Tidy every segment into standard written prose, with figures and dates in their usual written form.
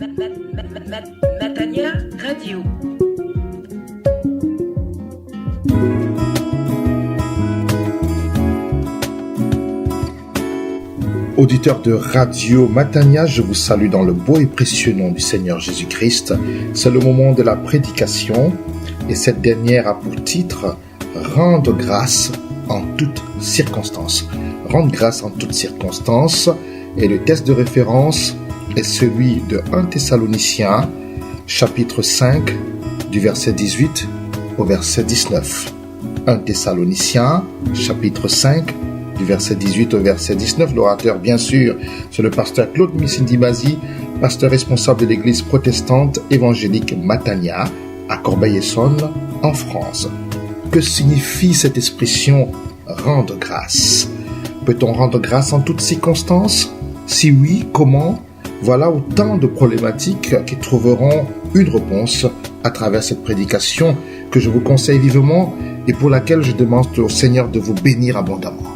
Matania Radio. Auditeurs de Radio Matania, je vous salue dans le beau et précieux nom du Seigneur Jésus-Christ. C'est le moment de la prédication et cette dernière a pour titre « Rendre grâce en toutes circonstances ». Rendre grâce en toutes circonstances et le texte de référence est celui de 1 Thessaloniciens, chapitre 5, du verset 18 au verset 19. 1 Thessaloniciens, chapitre 5, du verset 18 au verset 19. L'orateur, bien sûr, c'est le pasteur Claude Missindi-Bazi, pasteur responsable de l'église protestante évangélique Matania, à Corbeil-Essonnes, en France. Que signifie cette expression « rendre grâce » ? Peut-on rendre grâce en toutes circonstances ? Si oui, comment ? Voilà autant de problématiques qui trouveront une réponse à travers cette prédication que je vous conseille vivement et pour laquelle je demande au Seigneur de vous bénir abondamment.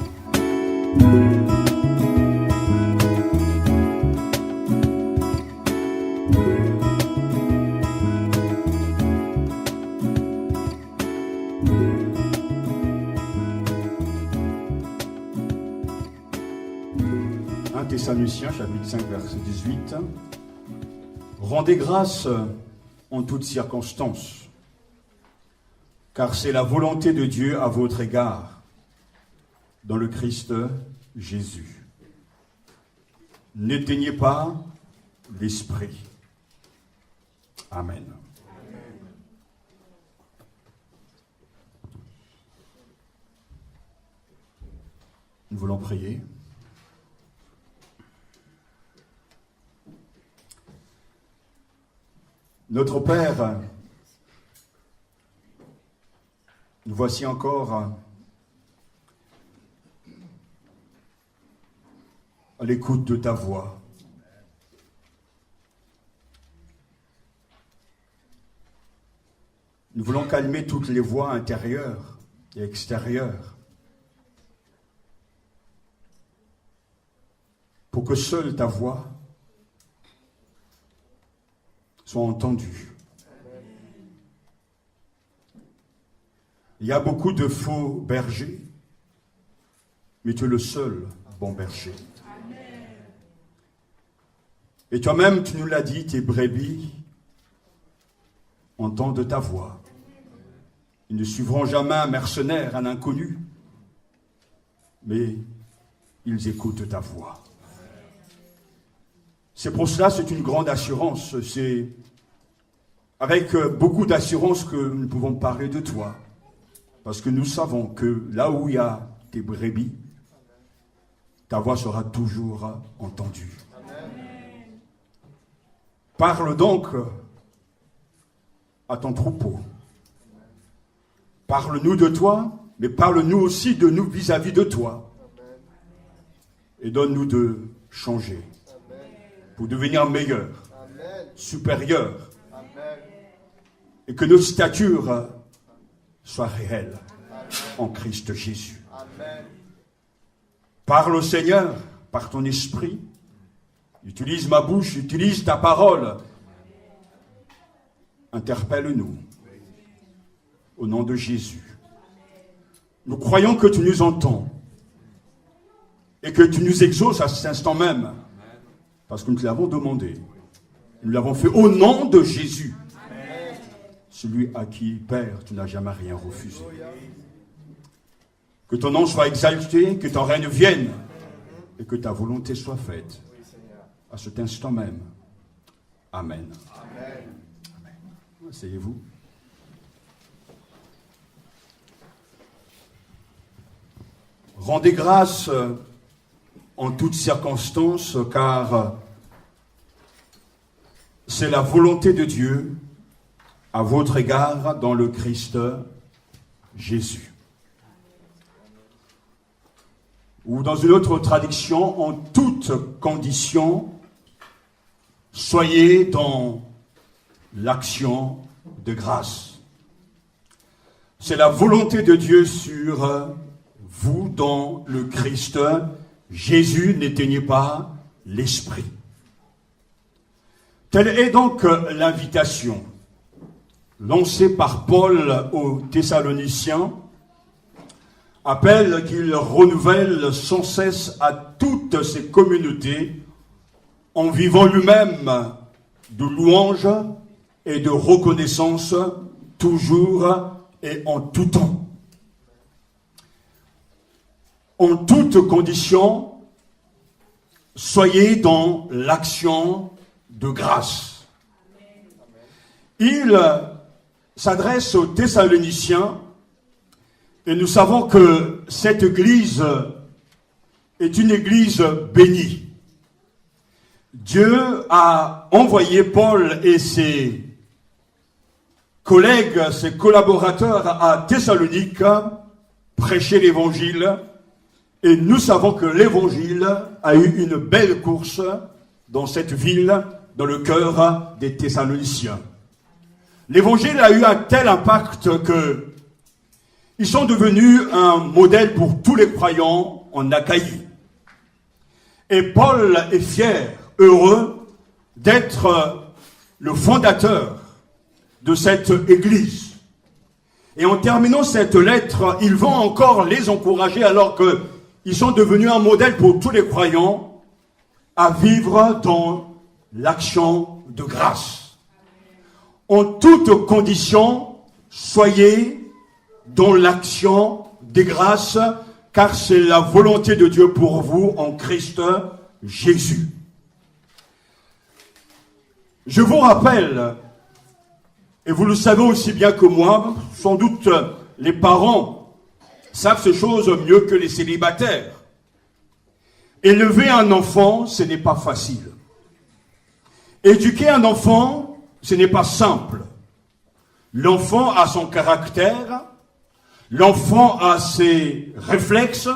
Thessaloniciens, chapitre 5, verset 18. Rendez grâce en toutes circonstances, car c'est la volonté de Dieu à votre égard, dans le Christ Jésus. N'éteignez pas l'esprit. Amen. Nous voulons prier. Notre Père, nous voici encore à l'écoute de ta voix. Nous voulons calmer toutes les voix intérieures et extérieures pour que seule ta voix soit entendus. Il y a beaucoup de faux bergers, mais tu es le seul bon berger. Et toi-même, tu nous l'as dit, tes brebis entendent ta voix. Ils ne suivront jamais un mercenaire, un inconnu, mais ils écoutent ta voix. C'est pour cela, c'est une grande assurance, c'est avec beaucoup d'assurance que nous pouvons parler de toi. Parce que nous savons que là où il y a tes brebis, ta voix sera toujours entendue. Amen. Parle donc à ton troupeau. Parle-nous de toi, mais parle-nous aussi de nous vis-à-vis de toi. Et donne-nous de changer pour devenir meilleurs, supérieurs, et que notre stature soit réelle en Christ Jésus. Amen. Parle au Seigneur par ton esprit. Utilise ma bouche, utilise ta parole. Interpelle-nous au nom de Jésus. Nous croyons que tu nous entends et que tu nous exauces à cet instant même parce que nous te l'avons demandé. Nous l'avons fait au nom de Jésus. Celui à qui, Père, tu n'as jamais rien refusé. Que ton nom soit exalté, que ton règne vienne, et que ta volonté soit faite à cet instant même. Amen. Amen. Amen. Asseyez-vous. Rendez grâce en toutes circonstances, car c'est la volonté de Dieu à votre égard dans le Christ Jésus. Ou dans une autre traduction, en toutes conditions, soyez dans l'action de grâce. C'est la volonté de Dieu sur vous dans le Christ Jésus. N'éteignez pas l'esprit. Telle est donc l'invitation lancée par Paul aux Thessaloniciens, appel qu'il renouvelle sans cesse à toutes ses communautés en vivant lui-même de louange et de reconnaissance toujours et en tout temps. En toutes conditions, soyez dans l'action de grâce. Il s'adresse aux Thessaloniciens et nous savons que cette église est une église bénie. Dieu a envoyé Paul et ses collègues, ses collaborateurs à Thessalonique prêcher l'évangile. Et nous savons que l'évangile a eu une belle course dans cette ville, dans le cœur des Thessaloniciens. L'évangile a eu un tel impact que ils sont devenus un modèle pour tous les croyants en Achaïe. Et Paul est fier, heureux d'être le fondateur de cette église. Et en terminant cette lettre, il va encore les encourager alors qu'ils sont devenus un modèle pour tous les croyants à vivre dans l'action de grâce. En toutes conditions, soyez dans l'action des grâces, car c'est la volonté de Dieu pour vous en Christ Jésus. Je vous rappelle, et vous le savez aussi bien que moi, sans doute les parents savent ces choses mieux que les célibataires. Élever un enfant, ce n'est pas facile. Éduquer un enfant, ce n'est pas simple. L'enfant a son caractère, l'enfant a ses réflexes,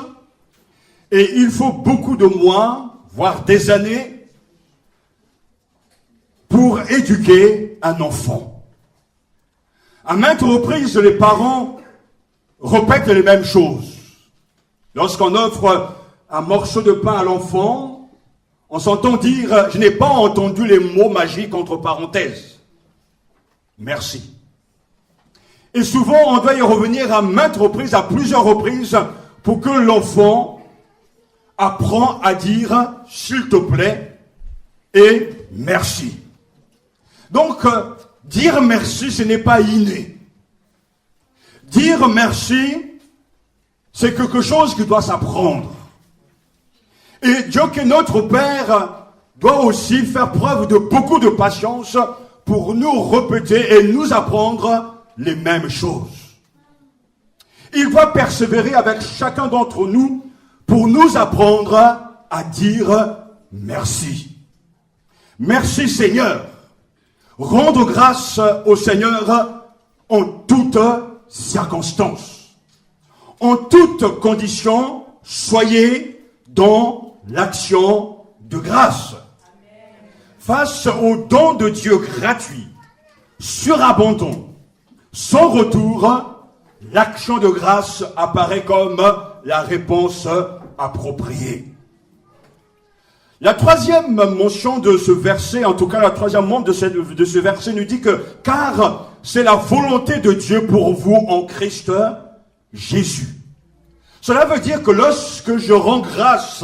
et il faut beaucoup de mois, voire des années, pour éduquer un enfant. À maintes reprises, les parents répètent les mêmes choses. Lorsqu'on offre un morceau de pain à l'enfant, on s'entend dire « Je n'ai pas entendu les mots magiques entre parenthèses. Merci ». Et souvent, on doit y revenir à maintes reprises, à plusieurs reprises, pour que l'enfant apprend à dire « s'il te plaît » et « merci ». Donc, dire merci, ce n'est pas inné. Dire merci, c'est quelque chose qui doit s'apprendre. Et Dieu qui est notre Père doit aussi faire preuve de beaucoup de patience pour nous répéter et nous apprendre les mêmes choses. Il doit persévérer avec chacun d'entre nous pour nous apprendre à dire merci. Merci Seigneur. Rendre grâce au Seigneur en toutes circonstances. En toutes conditions, soyez dans l'action de grâce. Face au don de Dieu gratuit, surabondant, sans retour, l'action de grâce apparaît comme la réponse appropriée. La troisième mention de ce verset, en tout cas la troisième membre de ce verset nous dit que « Car c'est la volonté de Dieu pour vous en Christ Jésus ». Cela veut dire que lorsque je rends grâce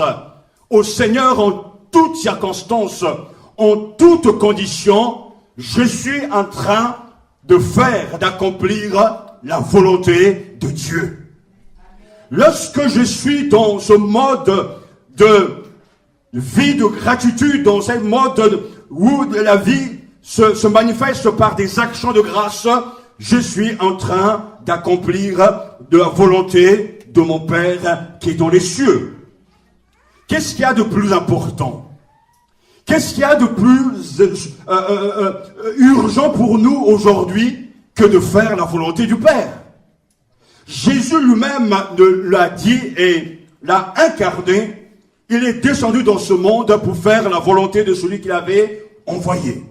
au Seigneur en toutes circonstances, en toutes conditions, je suis en train d'accomplir la volonté de Dieu. Lorsque je suis dans ce mode de vie de gratitude, dans ce mode où la vie se manifeste par des actions de grâce, je suis en train d'accomplir de la volonté de mon Père qui est dans les cieux. Qu'est-ce qu'il y a de plus important? Qu'est-ce qu'il y a de plus urgent pour nous aujourd'hui que de faire la volonté du Père? Jésus lui-même l'a dit et l'a incarné. Il est descendu dans ce monde pour faire la volonté de celui qu'il avait envoyé.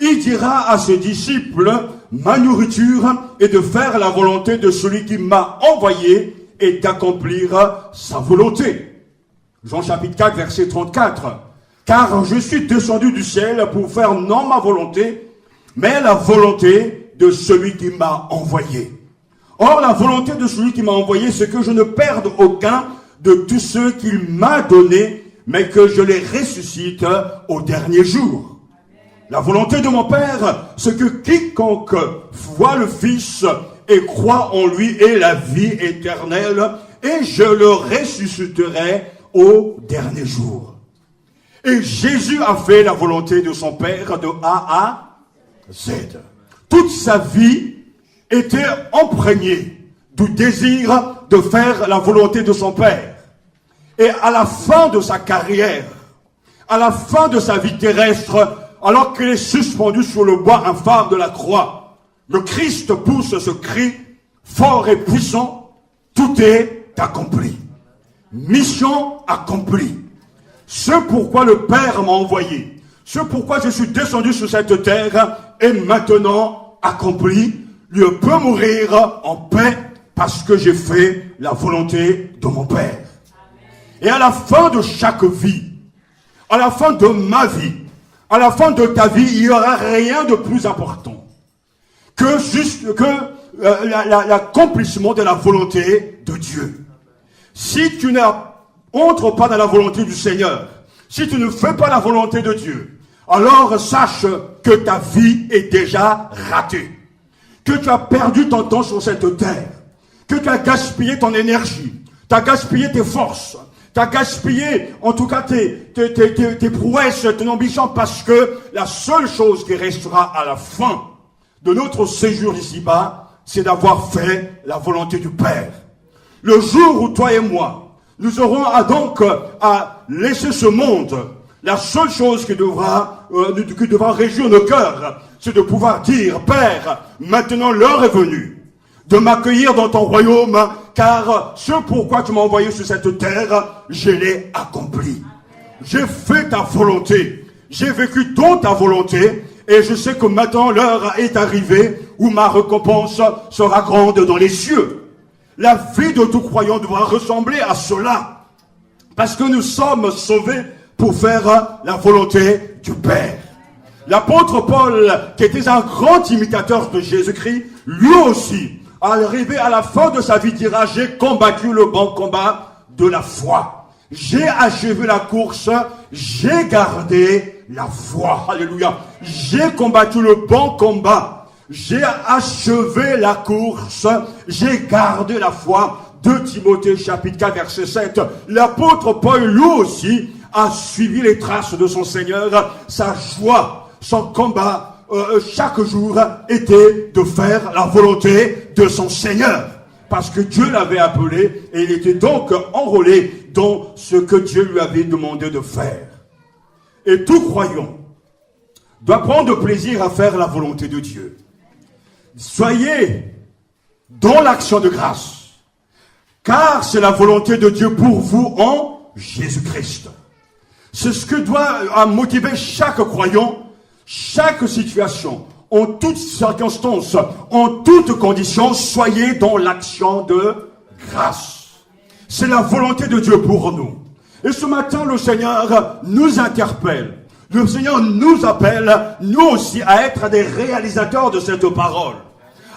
Il dira à ses disciples, ma nourriture est de faire la volonté de celui qui m'a envoyé et d'accomplir sa volonté. Jean chapitre 4, verset 34. Car je suis descendu du ciel pour faire non ma volonté, mais la volonté de celui qui m'a envoyé. Or, la volonté de celui qui m'a envoyé, c'est que je ne perde aucun de tous ceux qu'il m'a donnés, mais que je les ressuscite au dernier jour. La volonté de mon Père, c'est que quiconque voit le Fils et croit en lui ait la vie éternelle, et je le ressusciterai au dernier jour. Et Jésus a fait la volonté de son Père de A à Z. Toute sa vie était imprégnée du désir de faire la volonté de son Père. Et à la fin de sa carrière, à la fin de sa vie terrestre, alors qu'il est suspendu sur le bois infâme de la croix, le Christ pousse ce cri fort et puissant, tout est accompli. Mission accomplie. Ce pourquoi le Père m'a envoyé, ce pourquoi je suis descendu sur cette terre est maintenant accompli. Dieu peut mourir en paix parce que j'ai fait la volonté de mon Père. Et à la fin de chaque vie, à la fin de ma vie, à la fin de ta vie, il n'y aura rien de plus important que l'accomplissement de la volonté de Dieu. Si tu n'entres pas dans la volonté du Seigneur, si tu ne fais pas la volonté de Dieu, alors sache que ta vie est déjà ratée, que tu as perdu ton temps sur cette terre, que tu as gaspillé ton énergie, tu as gaspillé tes forces, tu as gaspillé en tout cas tes prouesses, ton ambition, parce que la seule chose qui restera à la fin de notre séjour ici-bas, c'est d'avoir fait la volonté du Père. Le jour où toi et moi, nous aurons donc à laisser ce monde, la seule chose qui devra réjouir nos cœurs, c'est de pouvoir dire, Père, maintenant l'heure est venue de m'accueillir dans ton royaume, car ce pourquoi tu m'as envoyé sur cette terre, je l'ai accompli. J'ai fait ta volonté, j'ai vécu dans ta volonté, et je sais que maintenant l'heure est arrivée où ma récompense sera grande dans les cieux. La vie de tout croyant devra ressembler à cela, parce que nous sommes sauvés pour faire la volonté du Père. L'apôtre Paul, qui était un grand imitateur de Jésus-Christ, lui aussi, arrivé à la fin de sa vie, dira, j'ai combattu le bon combat de la foi. J'ai achevé la course, j'ai gardé la foi. Alléluia. J'ai combattu le bon combat. J'ai achevé la course, j'ai gardé la foi. 2 Timothée chapitre 4 verset 7. L'apôtre Paul lui aussi a suivi les traces de son Seigneur. Sa joie, son combat chaque jour était de faire la volonté de son Seigneur. Parce que Dieu l'avait appelé et il était donc enrôlé dans ce que Dieu lui avait demandé de faire. Et tout croyant doit prendre plaisir à faire la volonté de Dieu. Soyez dans l'action de grâce, car c'est la volonté de Dieu pour vous en Jésus-Christ. C'est ce que doit motiver chaque croyant, chaque situation, en toutes circonstances, en toutes conditions, soyez dans l'action de grâce. C'est la volonté de Dieu pour nous. Et ce matin, le Seigneur nous interpelle. Le Seigneur nous appelle, nous aussi, à être des réalisateurs de cette parole,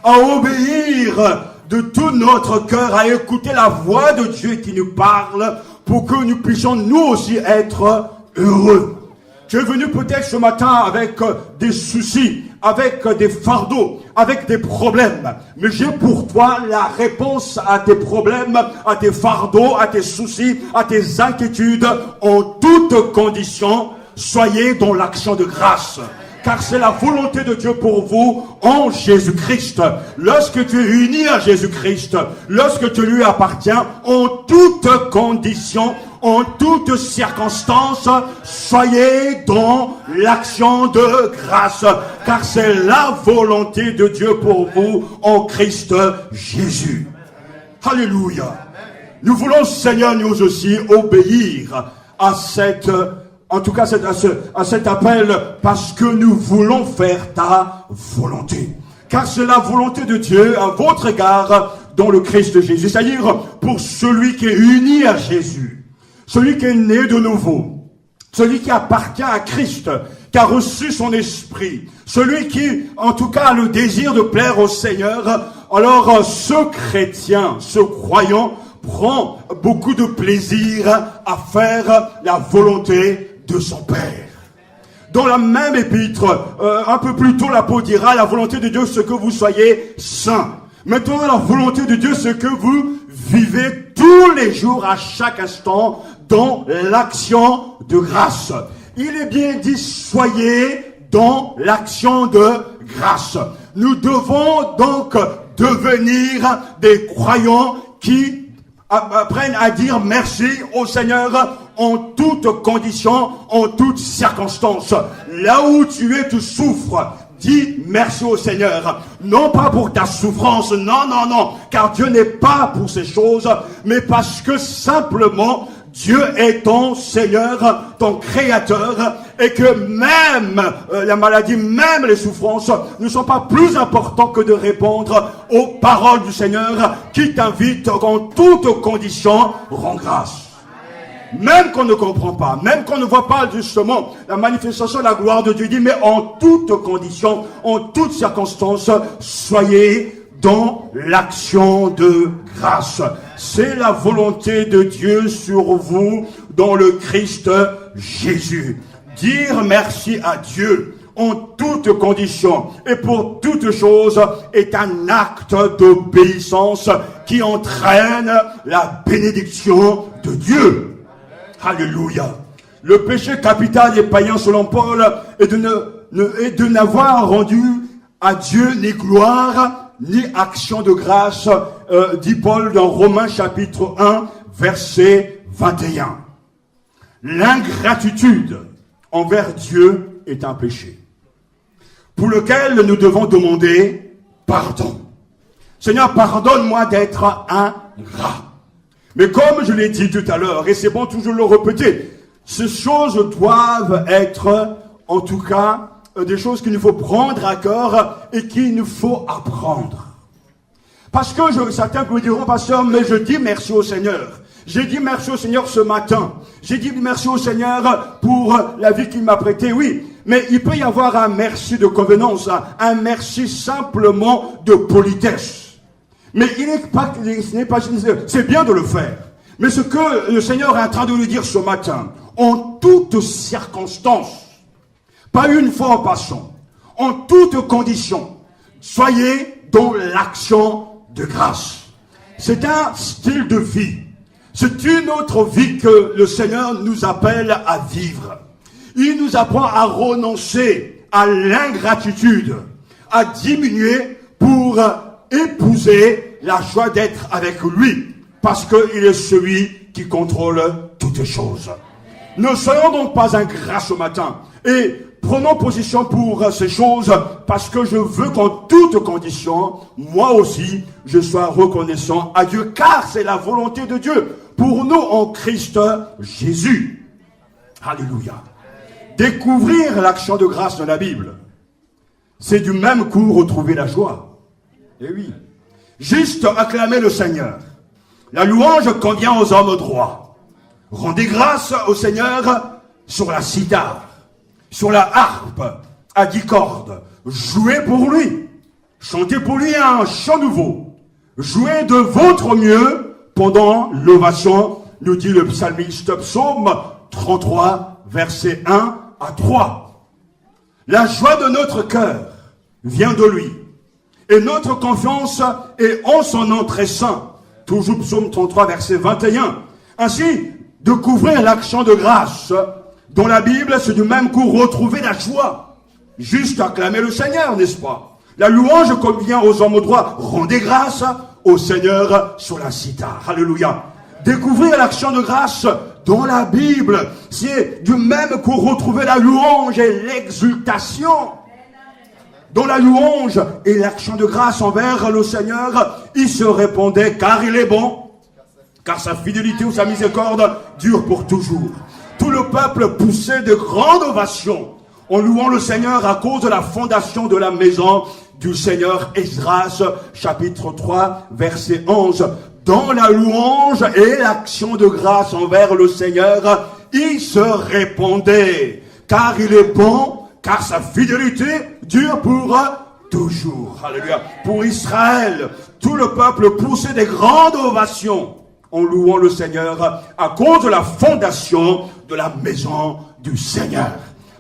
à obéir de tout notre cœur, à écouter la voix de Dieu qui nous parle, pour que nous puissions nous aussi être heureux. Tu es venu peut-être ce matin avec des soucis, avec des fardeaux, avec des problèmes. Mais j'ai pour toi la réponse à tes problèmes, à tes fardeaux, à tes soucis, à tes inquiétudes. En toutes conditions, soyez dans l'action de grâce. Car c'est la volonté de Dieu pour vous en Jésus-Christ. Lorsque tu es uni à Jésus-Christ, lorsque tu lui appartiens, en toutes conditions, en toutes circonstances, soyez dans l'action de grâce. Car c'est la volonté de Dieu pour vous en Christ Jésus. Alléluia. Nous voulons, Seigneur, nous aussi obéir à cet appel, parce que nous voulons faire ta volonté. Car c'est la volonté de Dieu à votre égard dans le Christ Jésus. C'est-à-dire pour celui qui est uni à Jésus, celui qui est né de nouveau, celui qui appartient à Christ, qui a reçu son esprit, celui qui, en tout cas, a le désir de plaire au Seigneur, alors ce chrétien, ce croyant, prend beaucoup de plaisir à faire la volonté de son Père. Dans la même épître, un peu plus tôt, l'apôtre dira, la volonté de Dieu, c'est que vous soyez saints. Maintenant, la volonté de Dieu, c'est que vous vivez tous les jours, à chaque instant, dans l'action de grâce. Il est bien dit, soyez dans l'action de grâce. Nous devons donc devenir des croyants qui apprennent à dire merci au Seigneur en toutes conditions, en toutes circonstances. Là où tu es, tu souffres. Dis merci au Seigneur. Non pas pour ta souffrance, non, car Dieu n'est pas pour ces choses, mais parce que simplement Dieu est ton Seigneur, ton Créateur, et que même la maladie, même les souffrances ne sont pas plus importants que de répondre aux paroles du Seigneur qui t'invite en toutes conditions, rends grâce. Même qu'on ne comprend pas, même qu'on ne voit pas justement la manifestation de la gloire de Dieu, dit, mais en toutes conditions, en toutes circonstances, soyez dans l'action de grâce. C'est la volonté de Dieu sur vous dans le Christ Jésus. Dire merci à Dieu en toutes conditions et pour toutes choses est un acte d'obéissance qui entraîne la bénédiction de Dieu. Alléluia. Le péché capital des païens selon Paul est de n'avoir rendu à Dieu ni gloire ni action de grâce, dit Paul dans Romains chapitre 1 verset 21. L'ingratitude envers Dieu est un péché pour lequel nous devons demander pardon. Seigneur, pardonne-moi d'être ingrat. Mais comme je l'ai dit tout à l'heure, et c'est bon toujours le répéter, ces choses doivent être, en tout cas, des choses qu'il nous faut prendre à cœur et qu'il nous faut apprendre. Parce que certains me diront, pasteur, mais je dis merci au Seigneur. J'ai dit merci au Seigneur ce matin. J'ai dit merci au Seigneur pour la vie qu'il m'a prêtée, oui. Mais il peut y avoir un merci de convenance, un merci simplement de politesse. Mais c'est bien de le faire. Mais ce que le Seigneur est en train de nous dire ce matin, en toutes circonstances, pas une fois en passant, en toutes conditions, soyez dans l'action de grâce. C'est un style de vie. C'est une autre vie que le Seigneur nous appelle à vivre. Il nous apprend à renoncer à l'ingratitude, à diminuer pour épouser la joie d'être avec lui, parce qu'il est celui qui contrôle toutes choses. Ne soyons donc pas ingrats ce matin, et prenons position pour ces choses, parce que je veux qu'en toutes conditions, moi aussi, je sois reconnaissant à Dieu, car c'est la volonté de Dieu pour nous en Christ Jésus. Alléluia. Découvrir l'action de grâce dans la Bible, c'est du même coup retrouver la joie. Eh oui. Juste acclamer le Seigneur. La louange convient aux hommes droits. Rendez grâce au Seigneur sur la cithare, sur la harpe à 10 cordes. Jouez pour lui. Chantez pour lui un chant nouveau. Jouez de votre mieux pendant l'ovation, nous dit le psalmiste, psaume 33, versets 1 à 3. La joie de notre cœur vient de lui. Et notre confiance est en son nom très saint. Toujours psaume 33, verset 21. Ainsi, découvrir l'action de grâce dans la Bible, c'est du même coup retrouver la joie. Juste acclamer le Seigneur, n'est-ce pas? La louange convient aux hommes droits. Rendez grâce au Seigneur sur la cithare. Alléluia. Découvrir l'action de grâce dans la Bible, c'est du même coup retrouver la louange et l'exultation. Dans la louange et l'action de grâce envers le Seigneur, il se répondait car il est bon, car sa fidélité ou sa miséricorde dure pour toujours. Tout le peuple poussait de grandes ovations en louant le Seigneur à cause de la fondation de la maison du Seigneur. Esdras, chapitre 3, verset 11. Dans la louange et l'action de grâce envers le Seigneur, il se répandait. Car il est bon, car sa fidélité dure pour toujours. Alléluia. Pour Israël, tout le peuple poussait des grandes ovations en louant le Seigneur à cause de la fondation de la maison du Seigneur.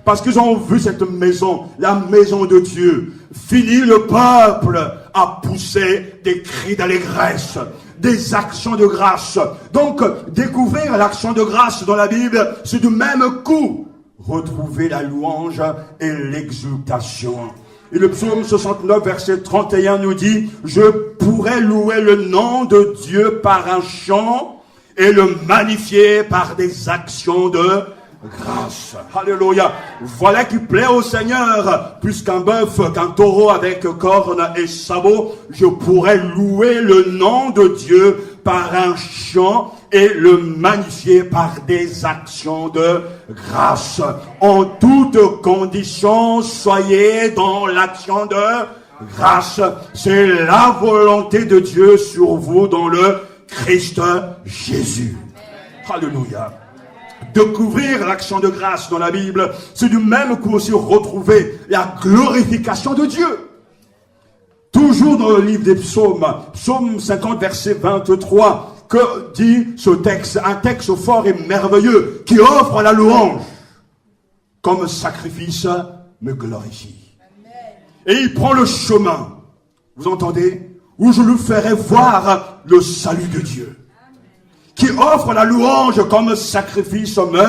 Parce qu'ils ont vu cette maison, la maison de Dieu. Fini, le peuple a poussé des cris d'allégresse, des actions de grâce. Donc, découvrir l'action de grâce dans la Bible, c'est du même coup retrouver la louange et l'exultation. Et le psaume 69, verset 31 nous dit, « Je pourrais louer le nom de Dieu par un chant et le magnifier par des actions de grâce. » Alléluia. Voilà qui plaît au Seigneur. Plus qu'un bœuf, qu'un taureau avec cornes et sabots, je pourrais louer le nom de Dieu par un chant et le magnifier par des actions de grâce. En toutes conditions, soyez dans l'action de grâce. C'est la volonté de Dieu sur vous dans le Christ Jésus. Alléluia. Découvrir l'action de grâce dans la Bible, c'est du même coup aussi retrouver la glorification de Dieu. Toujours dans le livre des psaumes, psaume 50, verset 23, que dit ce texte? Un texte fort et merveilleux qui offre la louange comme sacrifice me glorifie. Et il prend le chemin, vous entendez, où je lui ferai voir le salut de Dieu. Qui offre la louange comme sacrifice me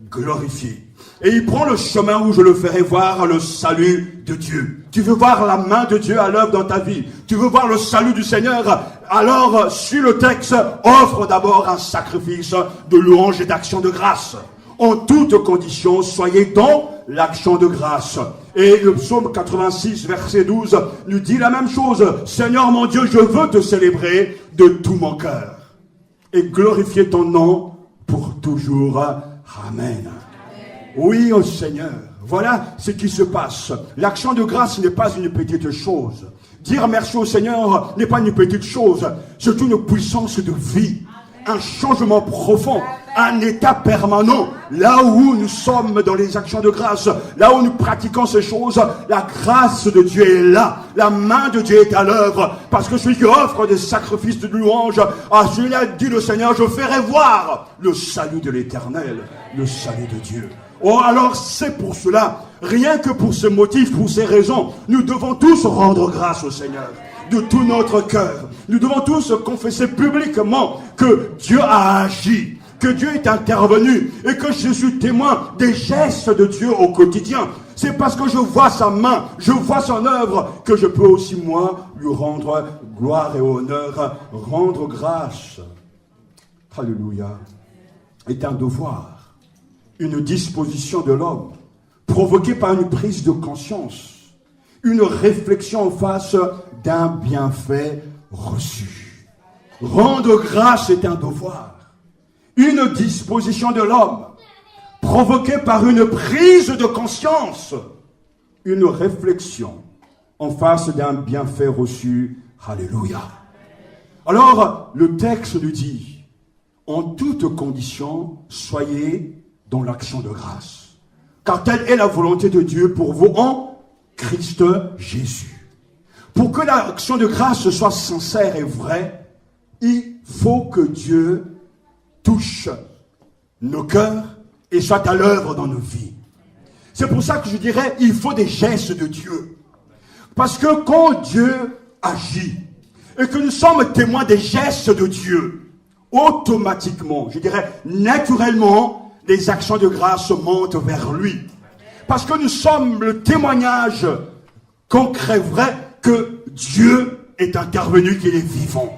glorifie. Et il prend le chemin où je le ferai voir le salut de Dieu. Tu veux voir la main de Dieu à l'œuvre dans ta vie. Tu veux voir le salut du Seigneur. Alors, suis le texte, offre d'abord un sacrifice de louange et d'action de grâce. En toutes conditions, soyez dans l'action de grâce. Et le psaume 86, verset 12, nous dit la même chose. Seigneur mon Dieu, je veux te célébrer de tout mon cœur. Et glorifier ton nom pour toujours. Amen. Oui, au Seigneur. Voilà ce qui se passe. L'action de grâce n'est pas une petite chose. Dire merci au Seigneur n'est pas une petite chose. C'est une puissance de vie. Un changement profond. Un état permanent. Là où nous sommes dans les actions de grâce, là où nous pratiquons ces choses, la grâce de Dieu est là. La main de Dieu est à l'œuvre. Parce que celui qui offre des sacrifices de louange, à celui a dit le Seigneur, je ferai voir le salut de l'Éternel, le salut de Dieu. Oh, alors c'est pour cela, rien que pour ce motif, pour ces raisons, nous devons tous rendre grâce au Seigneur. De tout notre cœur. Nous devons tous confesser publiquement que Dieu a agi, que Dieu est intervenu et que je suis témoin des gestes de Dieu au quotidien. C'est parce que je vois sa main, je vois son œuvre, que je peux aussi, moi, lui rendre gloire et honneur, rendre grâce. Alléluia. Est un devoir, une disposition de l'homme, provoquée par une prise de conscience, une réflexion en face d'un bienfait reçu. Rendre grâce est un devoir, une disposition de l'homme, provoquée par une prise de conscience, une réflexion en face d'un bienfait reçu. Alléluia. Alors, le texte nous dit, en toutes conditions, soyez dans l'action de grâce. Car telle est la volonté de Dieu pour vous en Christ Jésus. Pour que l'action de grâce soit sincère et vraie, il faut que Dieu touche nos cœurs et soit à l'œuvre dans nos vies. C'est pour ça que je dirais, il faut des gestes de Dieu. Parce que quand Dieu agit et que nous sommes témoins des gestes de Dieu, automatiquement, je dirais naturellement, les actions de grâce montent vers lui. Parce que nous sommes le témoignage concret, vrai, que Dieu est intervenu, qu'il est vivant.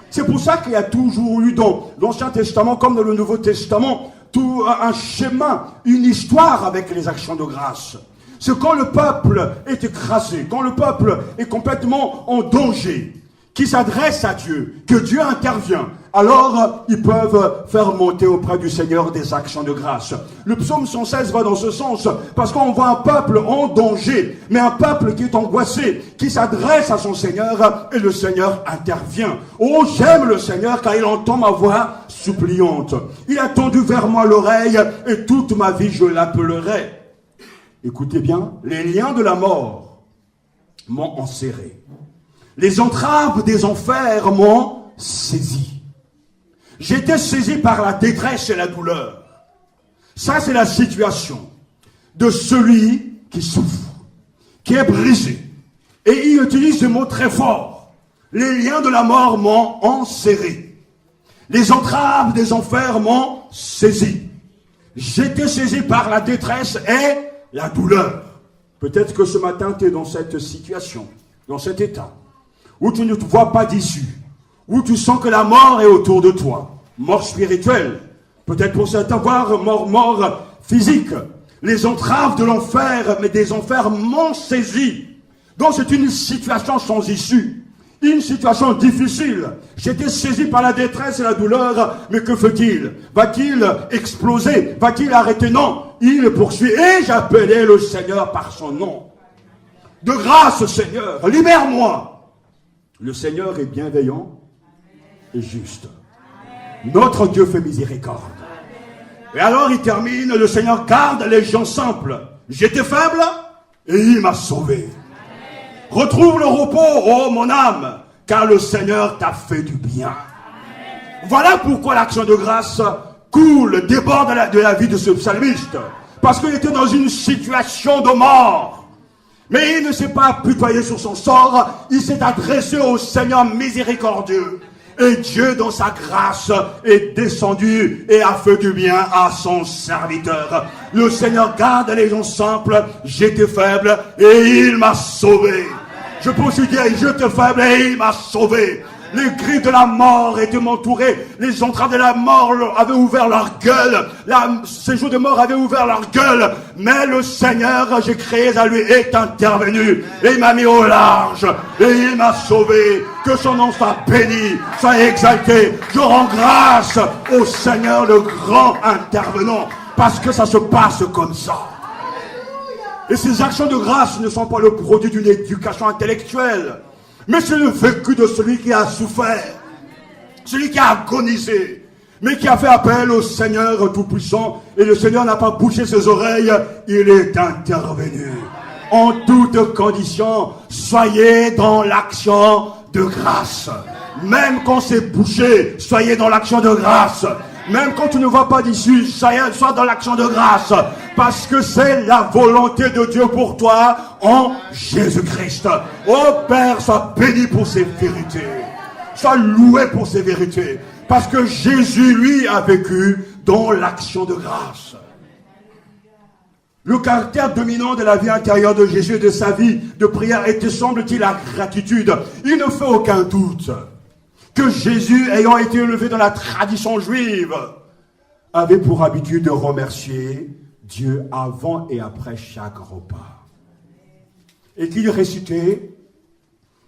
C'est pour ça qu'il y a toujours eu dans l'Ancien Testament, comme dans le Nouveau Testament, tout un schéma, une histoire avec les actions de grâce. C'est quand le peuple est écrasé, quand le peuple est complètement en danger, qui s'adresse à Dieu, que Dieu intervient alors ils peuvent faire monter auprès du Seigneur des actions de grâce. Le psaume 116 va dans ce sens, parce qu'on voit un peuple en danger, mais un peuple qui est angoissé, qui s'adresse à son Seigneur, et le Seigneur intervient. Oh, j'aime le Seigneur, car il entend ma voix suppliante. Il a tendu vers moi l'oreille, et toute ma vie je l'appellerai. Écoutez bien, les liens de la mort m'ont enserré. Les entraves des enfers m'ont saisi. J'étais saisi par la détresse et la douleur. Ça, c'est la situation de celui qui souffre, qui est brisé. Et il utilise ce mot très fort. Les liens de la mort m'ont enserré. Les entraves des enfers m'ont saisi. J'étais saisi par la détresse et la douleur. Peut-être que ce matin, tu es dans cette situation, dans cet état, où tu ne te vois pas d'issue, où tu sens que la mort est autour de toi. Mort spirituelle, peut-être pour certains, voire mort physique. Les entraves de l'enfer, mais des enfers m'ont saisi. Donc c'est une situation sans issue, une situation difficile. J'étais saisi par la détresse et la douleur, mais que fait-il? Va-t-il exploser? Va-t-il arrêter? Non, il poursuit. Et j'appelais le Seigneur par son nom. De grâce, Seigneur, libère-moi. Le Seigneur est bienveillant et juste. Notre Dieu fait miséricorde. Et alors il termine, le Seigneur garde les gens simples. J'étais faible et il m'a sauvé. Retrouve le repos, oh mon âme, car le Seigneur t'a fait du bien. Voilà pourquoi l'action de grâce coule, déborde de la vie de ce psalmiste. Parce qu'il était dans une situation de mort. Mais il ne s'est pas apitoyé sur son sort, il s'est adressé au Seigneur miséricordieux. Et Dieu, dans sa grâce, est descendu et a fait du bien à son serviteur. Le Seigneur garde les gens simples. J'étais faible et il m'a sauvé. Je peux aussi dire, j'étais faible et il m'a sauvé. Les griffes de la mort étaient m'entourer. Les entraves de la mort avaient ouvert leur gueule. Ces jours de mort avaient ouvert leur gueule. Mais le Seigneur, j'ai créé à lui, est intervenu. Et il m'a mis au large. Et il m'a sauvé. Que son nom soit béni, soit exalté. Je rends grâce au Seigneur, le grand intervenant. Parce que ça se passe comme ça. Et ces actions de grâce ne sont pas le produit d'une éducation intellectuelle. Mais c'est le vécu de celui qui a souffert, celui qui a agonisé, mais qui a fait appel au Seigneur Tout-Puissant. Et le Seigneur n'a pas bouché ses oreilles, il est intervenu. En toutes conditions, soyez dans l'action de grâce. Même quand c'est bouché, soyez dans l'action de grâce. Même quand tu ne vois pas d'issue, sois dans l'action de grâce. Parce que c'est la volonté de Dieu pour toi en Jésus-Christ. Oh Père, sois béni pour ces vérités. Sois loué pour ces vérités. Parce que Jésus, lui, a vécu dans l'action de grâce. Le caractère dominant de la vie intérieure de Jésus et de sa vie de prière était, semble-t-il, la gratitude. Il ne fait aucun doute que Jésus, ayant été élevé dans la tradition juive, avait pour habitude de remercier Dieu avant et après chaque repas. Et qu'il récitait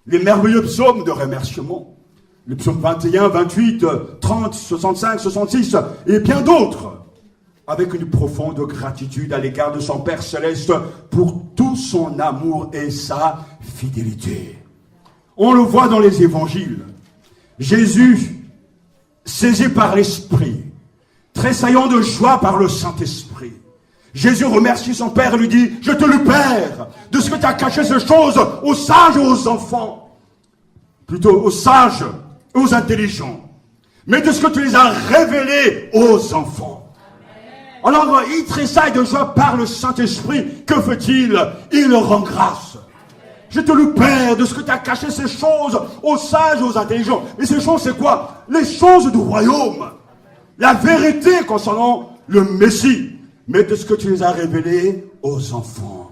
les merveilleux psaumes de remerciement. Le psaume 21, 28, 30, 65, 66 et bien d'autres. Avec une profonde gratitude à l'égard de son Père Céleste pour tout son amour et sa fidélité. On le voit dans les évangiles. Jésus, saisi par l'Esprit, tressaillant de joie par le Saint-Esprit, Jésus remercie son Père et lui dit, je te loue Père, de ce que tu as caché ces choses aux sages et aux enfants, plutôt aux sages et aux intelligents, mais de ce que tu les as révélés aux enfants. Alors il tressaille de joie par le Saint-Esprit. Que fait-il? Il rend grâce. Je te loue Père de ce que tu as caché ces choses aux sages et aux intelligents. Et ces choses c'est quoi? Les choses du royaume. La vérité concernant le Messie. Mais de ce que tu les as révélés aux enfants.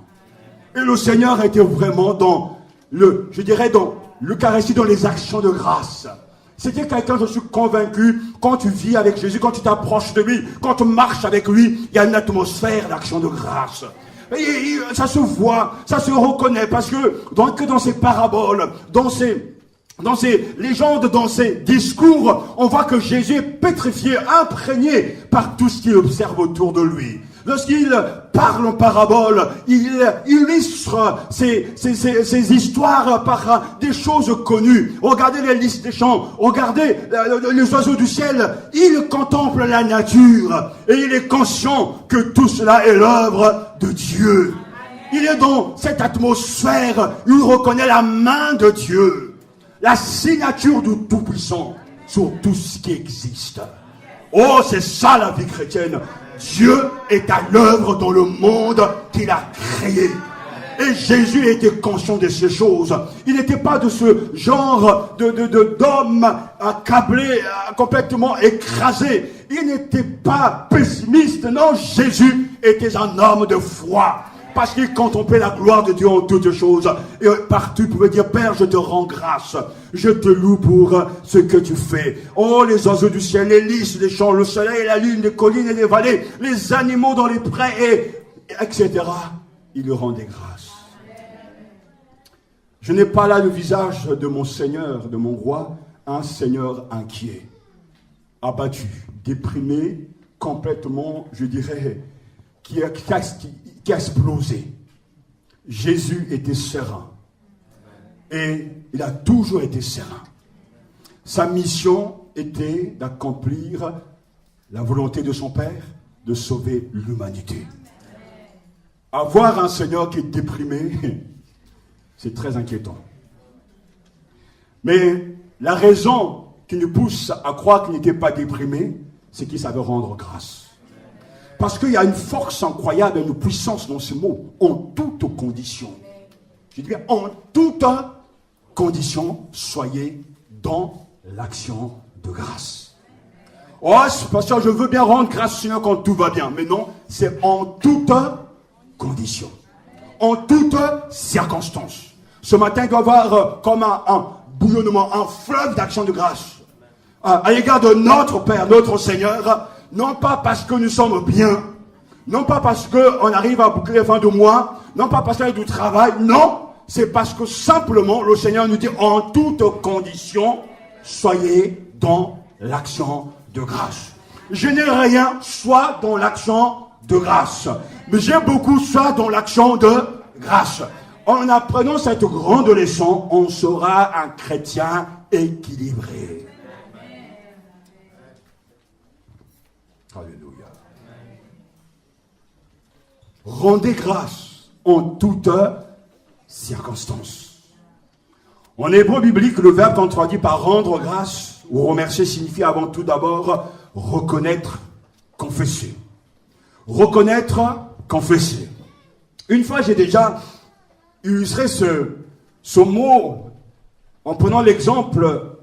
Et le Seigneur était vraiment dans l'Eucharistie, dans les actions de grâce. C'était quelqu'un, je suis convaincu, quand tu vis avec Jésus, quand tu t'approches de lui, quand tu marches avec lui, il y a une atmosphère d'action de grâce. Et ça se voit, ça se reconnaît, parce que dans ces paraboles, dans ces dans ces légendes, dans ces discours, on voit que Jésus est pétrifié, imprégné par tout ce qu'il observe autour de lui. Lorsqu'il parle en parabole, il illustre ces histoires par des choses connues. Regardez les listes des champs, regardez les oiseaux du ciel. Il contemple la nature et il est conscient que tout cela est l'œuvre de Dieu. Il est dans cette atmosphère où il reconnaît la main de Dieu, la signature du Tout-Puissant sur tout ce qui existe. Oh, c'est ça la vie chrétienne. Dieu est à l'œuvre dans le monde qu'il a créé. Et Jésus était conscient de ces choses. Il n'était pas de ce genre d'homme accablé, complètement écrasé. Il n'était pas pessimiste. Non, Jésus était un homme de foi. Parce qu'il contemplait la gloire de Dieu en toutes choses. Et partout, il pouvait dire, Père, je te rends grâce. Je te loue pour ce que tu fais. Oh, les oiseaux du ciel, les lys des champs, le soleil, la lune, les collines et les vallées, les animaux dans les prés, etc. Il lui rendait grâce. Je n'ai pas là le visage de mon Seigneur, de mon roi, un Seigneur inquiet, abattu, déprimé, complètement, je dirais, qui a explosé. Jésus était serein. Et il a toujours été serein. Sa mission était d'accomplir la volonté de son Père, de sauver l'humanité. Avoir un Seigneur qui est déprimé, c'est très inquiétant. Mais la raison qui nous pousse à croire qu'il n'était pas déprimé, c'est qu'il savait rendre grâce. Parce qu'il y a une force incroyable, une puissance dans ce mot, en toutes conditions. Je dis bien, en toutes conditions, soyez dans l'action de grâce. Oh, parce que je veux bien rendre grâce au Seigneur quand tout va bien. Mais non, c'est en toutes conditions. En toutes circonstances. Ce matin, il doit y avoir comme un bouillonnement, un fleuve d'action de grâce. À l'égard de notre Père, notre Seigneur. Non pas parce que nous sommes bien, non pas parce qu'on arrive à boucler les fins de mois, non pas parce qu'il y a du travail, non, c'est parce que simplement le Seigneur nous dit en toutes conditions, soyez dans l'action de grâce. Je n'ai rien, soit dans l'action de grâce, mais j'ai beaucoup, soit dans l'action de grâce. En apprenant cette grande leçon, on sera un chrétien équilibré. Alléluia. Rendez grâce en toutes circonstances. En hébreu biblique, le verbe qu'on traduit par rendre grâce ou remercier signifie avant tout d'abord reconnaître, confesser. Reconnaître, confesser. Une fois, j'ai déjà illustré ce mot en prenant l'exemple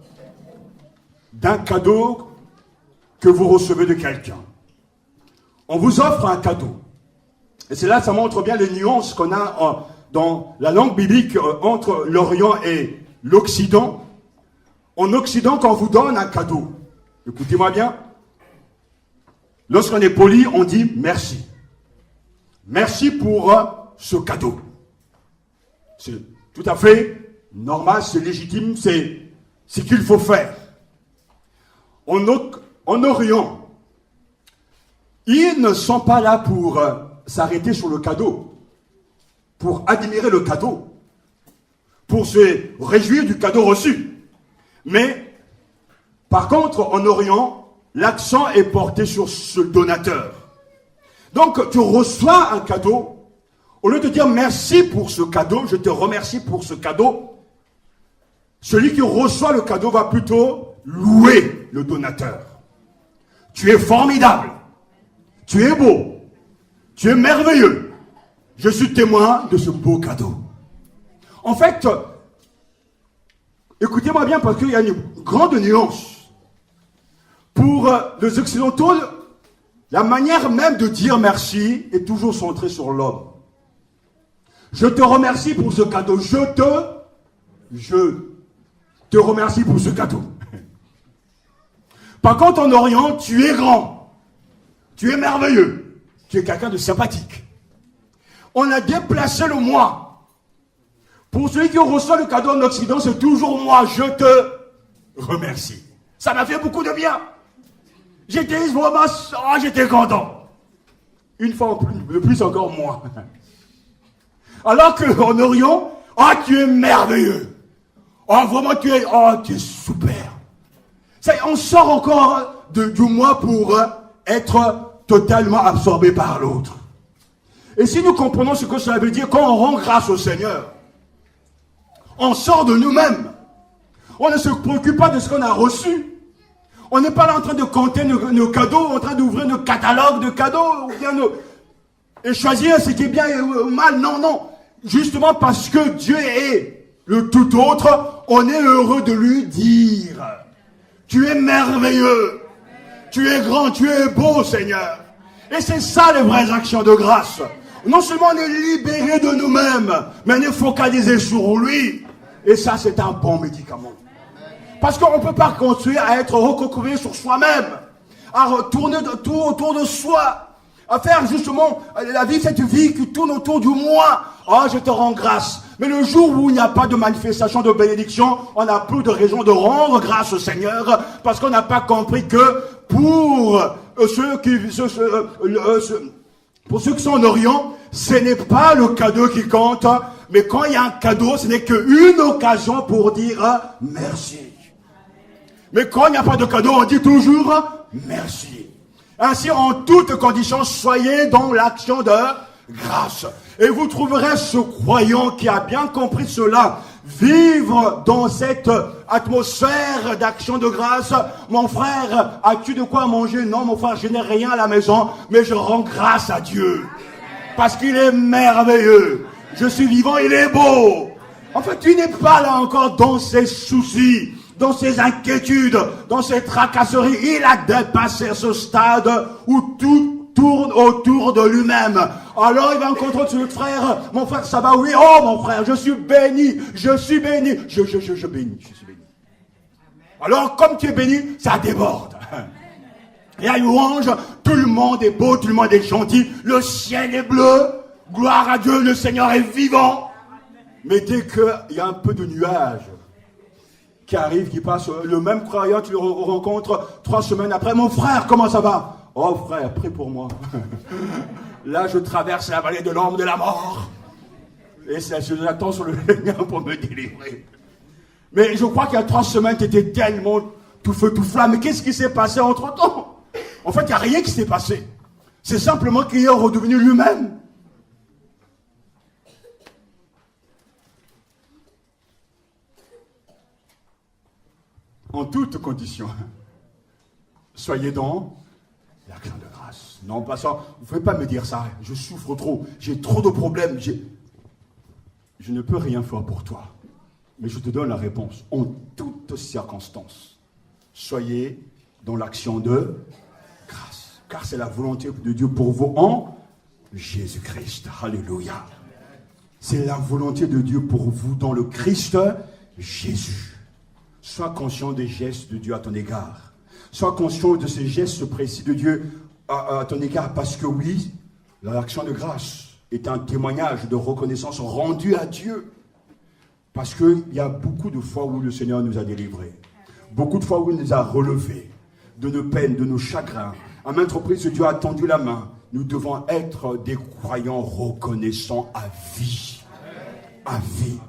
d'un cadeau que vous recevez de quelqu'un. On vous offre un cadeau. Et c'est là, ça montre bien les nuances qu'on a dans la langue biblique entre l'Orient et l'Occident. En Occident, quand on vous donne un cadeau, écoutez-moi bien, lorsqu'on est poli, on dit merci. Merci pour ce cadeau. C'est tout à fait normal, c'est légitime, c'est ce qu'il faut faire. En Orient, ils ne sont pas là pour s'arrêter sur le cadeau, pour admirer le cadeau, pour se réjouir du cadeau reçu. Mais, par contre, en Orient, l'accent est porté sur ce donateur. Donc, tu reçois un cadeau, au lieu de dire merci pour ce cadeau, je te remercie pour ce cadeau, celui qui reçoit le cadeau va plutôt louer le donateur. Tu es formidable. Tu es beau. Tu es merveilleux. Je suis témoin de ce beau cadeau. En fait, écoutez-moi bien parce qu'il y a une grande nuance. Pour les Occidentaux, la manière même de dire merci est toujours centrée sur l'homme. Je te remercie pour ce cadeau. Je te remercie pour ce cadeau. Par contre, en Orient, tu es grand, tu es merveilleux, tu es quelqu'un de sympathique. On a déplacé le moi Pour celui qui reçoit le cadeau en Occident, c'est toujours moi, je te remercie. Ça m'a fait beaucoup de bien. J'étais vraiment, j'étais content. Une fois de plus encore moi. Alors qu'en Orient, tu es merveilleux. Vraiment tu es super. On sort encore du moi pour être totalement absorbé par l'autre. Et si nous comprenons ce que ça veut dire, quand on rend grâce au Seigneur, on sort de nous-mêmes. On ne se préoccupe pas de ce qu'on a reçu. On n'est pas là en train de compter nos cadeaux, en train d'ouvrir nos catalogues de cadeaux, ou bien et choisir ce qui est bien et mal. Non, non. Justement parce que Dieu est le tout autre, on est heureux de lui dire, tu es merveilleux, tu es grand, tu es beau, Seigneur. Et c'est ça les vraies actions de grâce. Non seulement on est libéré de nous-mêmes, mais on est focalisé sur lui. Et ça, c'est un bon médicament. Parce qu'on ne peut pas continuer à être recroquevillé sur soi-même, à retourner tout autour de soi, à faire justement cette vie qui tourne autour du moi. Je te rends grâce. Mais le jour où il n'y a pas de manifestation de bénédiction, on n'a plus de raison de rendre grâce au Seigneur, parce qu'on n'a pas compris que pour ceux qui sont en Orient, ce n'est pas le cadeau qui compte, mais quand il y a un cadeau, ce n'est qu'une occasion pour dire merci. Mais quand il n'y a pas de cadeau, on dit toujours merci. Ainsi, en toutes conditions, soyez dans l'action de grâce. Et vous trouverez ce croyant qui a bien compris cela, vivre dans cette atmosphère d'action de grâce. Mon frère, as-tu de quoi manger? Non, mon frère, je n'ai rien à la maison, mais je rends grâce à Dieu. Parce qu'il est merveilleux. Je suis vivant, il est beau. En fait, tu n'es pas là encore dans ses soucis, dans ses inquiétudes, dans ses tracasseries. Il a dépassé ce stade où tout tourne autour de lui-même. Alors il va rencontrer son frère. Mon frère, ça va? Oui. Oh mon frère, je suis béni. Je suis béni. Je bénis. Je suis béni. Alors comme tu es béni, ça déborde. Et à louange, tout le monde est beau, tout le monde est gentil. Le ciel est bleu. Gloire à Dieu, le Seigneur est vivant. Mais dès qu'il y a un peu de nuages qui arrive, qui passe, le même croyant, tu le rencontres 3 semaines après. Mon frère, comment ça va? Oh frère, prie pour moi. Là, je traverse la vallée de l'ombre de la mort. Et je l'attends sur le Seigneur pour me délivrer. Mais je crois qu'il y a 3 semaines, tu étais tellement tout feu, tout flamme. Mais qu'est-ce qui s'est passé entre-temps? En fait, il n'y a rien qui s'est passé. C'est simplement qu'il est redevenu lui-même. En toutes conditions, soyez dans l'action de grâce. Non, pas ça. Vous ne pouvez pas me dire ça. Je souffre trop. J'ai trop de problèmes. Je ne peux rien faire pour toi. Mais je te donne la réponse. En toutes circonstances, soyez dans l'action de grâce. Car c'est la volonté de Dieu pour vous en Jésus-Christ. Alléluia. C'est la volonté de Dieu pour vous dans le Christ Jésus. Sois conscient des gestes de Dieu à ton égard. Sois conscient de ces gestes précis de Dieu à ton égard. Parce que oui, l'action de grâce est un témoignage de reconnaissance rendue à Dieu. Parce qu'il y a beaucoup de fois où le Seigneur nous a délivrés. Beaucoup de fois où il nous a relevés de nos peines, de nos chagrins. À maintes reprises, Dieu a tendu la main. Nous devons être des croyants reconnaissants à vie. À vie.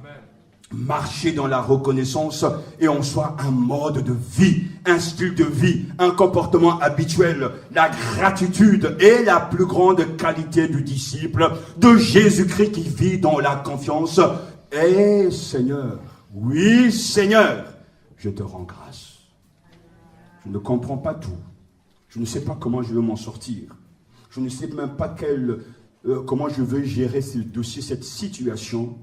Marcher dans la reconnaissance et on soit un mode de vie, un style de vie, un comportement habituel. La gratitude est la plus grande qualité du disciple de Jésus-Christ qui vit dans la confiance. Et Seigneur, oui Seigneur, je te rends grâce. Je ne comprends pas tout. Je ne sais pas comment je vais m'en sortir. Je ne sais même pas comment je vais gérer ce dossier, cette situation.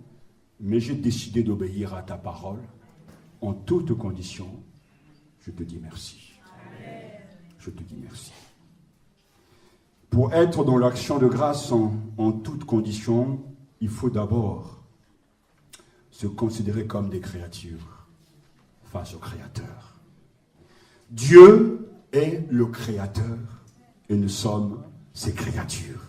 Mais j'ai décidé d'obéir à ta parole. En toutes conditions, je te dis merci. Je te dis merci. Pour être dans l'action de grâce en toutes conditions, il faut d'abord se considérer comme des créatures face au Créateur. Dieu est le Créateur et nous sommes ses créatures.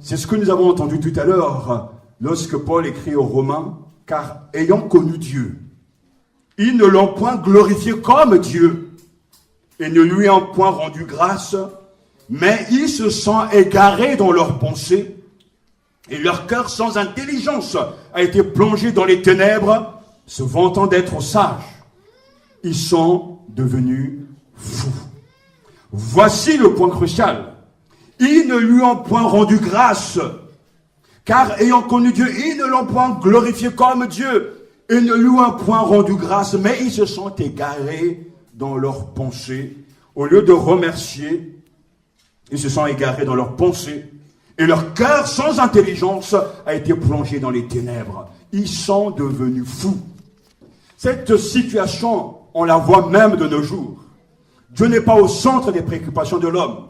C'est ce que nous avons entendu tout à l'heure lorsque Paul écrit aux Romains, car ayant connu Dieu, ils ne l'ont point glorifié comme Dieu et ne lui ont point rendu grâce, mais ils se sont égarés dans leurs pensées et leur cœur sans intelligence a été plongé dans les ténèbres, se vantant d'être sages. Ils sont devenus fous. Voici le point crucial. Ils ne lui ont point rendu grâce, car ayant connu Dieu, ils ne l'ont point glorifié comme Dieu, et ne lui ont point rendu grâce, mais ils se sont égarés dans leurs pensées. Au lieu de remercier, ils se sont égarés dans leurs pensées, et leur cœur sans intelligence a été plongé dans les ténèbres. Ils sont devenus fous. Cette situation, on la voit même de nos jours. Dieu n'est pas au centre des préoccupations de l'homme.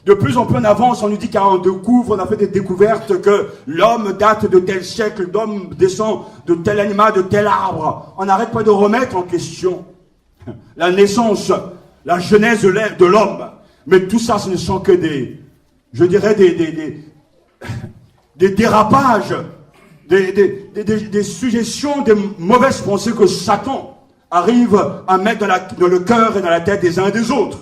De plus en plus on avance, on nous dit qu'on découvre, on a fait des découvertes que l'homme date de tel siècle, l'homme descend de tel animal, de tel arbre. On n'arrête pas de remettre en question la naissance, la genèse de l'homme. Mais tout ça, ce ne sont que des dérapages, des suggestions, des mauvaises pensées que Satan arrive à mettre dans le cœur et dans la tête des uns et des autres.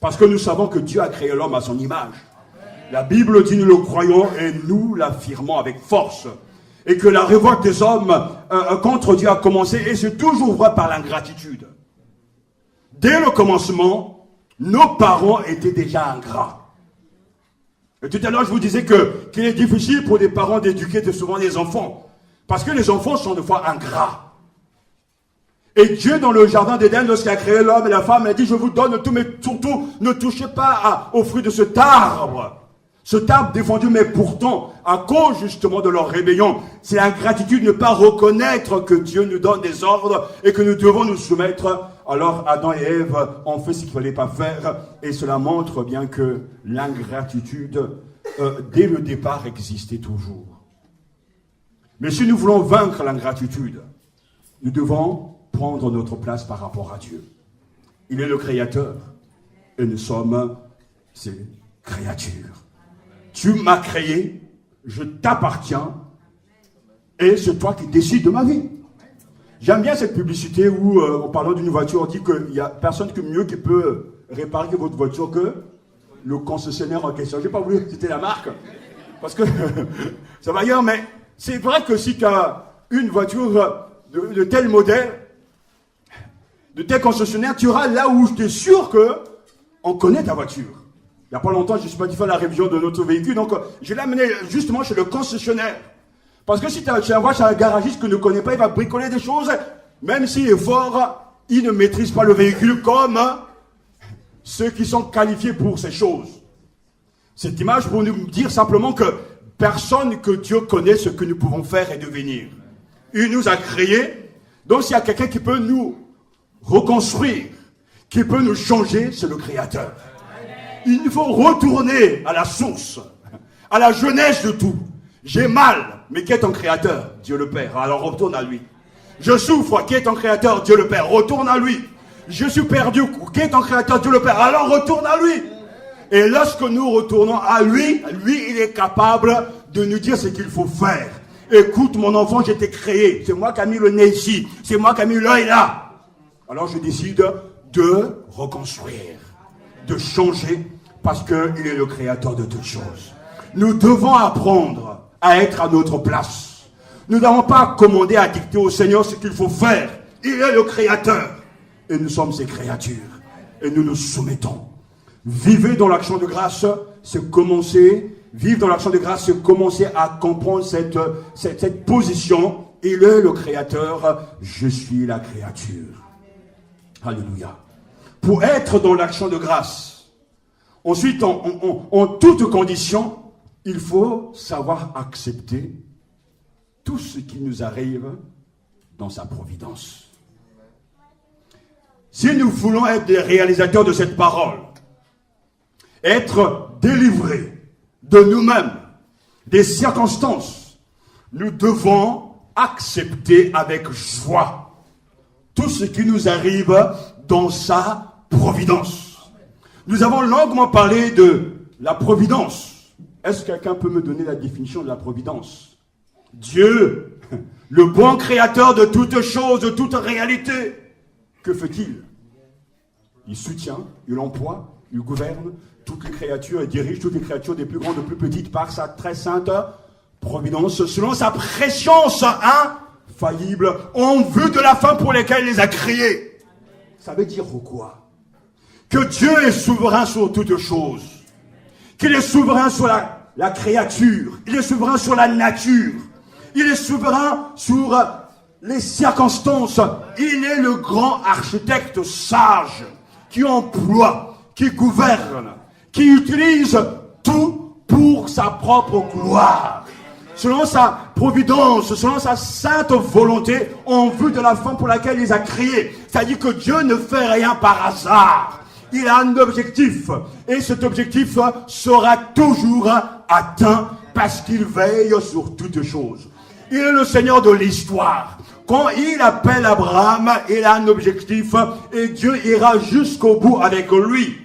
Parce que nous savons que Dieu a créé l'homme à son image. La Bible dit, nous le croyons et nous l'affirmons avec force. Et que la révolte des hommes contre Dieu a commencé, et c'est toujours vrai par l'ingratitude. Dès le commencement, nos parents étaient déjà ingrats. Et tout à l'heure, je vous disais qu'il est difficile pour des parents d'éduquer souvent les enfants. Parce que les enfants sont des fois ingrats. Et Dieu, dans le jardin d'Éden, lorsqu'il a créé l'homme et la femme, il a dit, je vous donne tout, mais surtout, ne touchez pas aux fruits de cet arbre. Cet arbre défendu, mais pourtant, à cause justement de leur rébellion, c'est l'ingratitude de ne pas reconnaître que Dieu nous donne des ordres et que nous devons nous soumettre. Alors, Adam et Ève ont fait ce qu'il ne fallait pas faire, et cela montre bien que l'ingratitude, dès le départ, existait toujours. Mais si nous voulons vaincre l'ingratitude, nous devons prendre notre place par rapport à Dieu. Il est le Créateur et nous sommes ses créatures. Tu m'as créé, je t'appartiens et c'est toi qui décides de ma vie. J'aime bien cette publicité où, en parlant d'une voiture, on dit qu'il n'y a personne qui peut réparer votre voiture que le concessionnaire en question. Je n'ai pas voulu citer la marque parce que ça va ailleurs, mais c'est vrai que si tu as une voiture de tel modèle, de tel concessionnaire, tu iras là où tu es sûr qu'on connaît ta voiture. Il n'y a pas longtemps, je ne suis pas dit faire la révision de notre véhicule, donc je l'ai amené justement chez le concessionnaire. Parce que si tu vas chez un garagiste que ne connaît pas, il va bricoler des choses, même s'il est fort, il ne maîtrise pas le véhicule comme ceux qui sont qualifiés pour ces choses. Cette image pour nous dire simplement que personne que Dieu connaît ce que nous pouvons faire et devenir. Il nous a créés, donc s'il y a quelqu'un qui peut nous reconstruire, qui peut nous changer, c'est le Créateur. Il faut retourner à la source, à la genèse de tout. J'ai mal, mais qui est ton Créateur? Dieu le Père, alors retourne à lui. Je souffre, qui est ton Créateur? Dieu le Père, retourne à lui. Je suis perdu, qui est ton Créateur? Dieu le Père, alors retourne à lui. Et lorsque nous retournons à lui, il est capable de nous dire ce qu'il faut faire. Écoute mon enfant, j'ai été créé, c'est moi qui ai mis le nez ici, c'est moi qui ai mis l'œil là. Alors je décide de reconstruire, de changer, parce qu'il est le Créateur de toutes choses. Nous devons apprendre à être à notre place. Nous n'avons pas commandé à dicter au Seigneur ce qu'il faut faire. Il est le Créateur. Et nous sommes ses créatures. Et nous nous soumettons. Vivre dans l'action de grâce, c'est commencer. Vivre dans l'action de grâce, c'est commencer à comprendre cette position. Il est le Créateur. Je suis la créature. Alléluia. Pour être dans l'action de grâce, ensuite, en toute condition, il faut savoir accepter tout ce qui nous arrive dans sa providence. Si nous voulons être des réalisateurs de cette parole, être délivrés de nous-mêmes, des circonstances, nous devons accepter avec joie tout ce qui nous arrive dans sa providence. Nous avons longuement parlé de la providence. Est-ce que quelqu'un peut me donner la définition de la providence? Dieu, le bon créateur de toutes choses, de toute réalité, que fait-il? Il soutient, il emploie, il gouverne toutes les créatures et dirige toutes les créatures des plus grandes aux plus petites par sa très sainte providence, selon sa préscience infaillible, en vue de la fin pour laquelle il les a créés. Ça veut dire quoi? Que Dieu est souverain sur toutes choses, qu'il est souverain sur la créature, il est souverain sur la nature, il est souverain sur les circonstances, il est le grand architecte sage qui emploie, qui gouverne, qui utilise tout pour sa propre gloire, selon sa providence, selon sa sainte volonté, en vue de la fin pour laquelle il les a créés. C'est-à-dire que Dieu ne fait rien par hasard. Il a un objectif, et cet objectif sera toujours atteint parce qu'il veille sur toutes choses. Il est le Seigneur de l'histoire. Quand il appelle Abraham, il a un objectif et Dieu ira jusqu'au bout avec lui.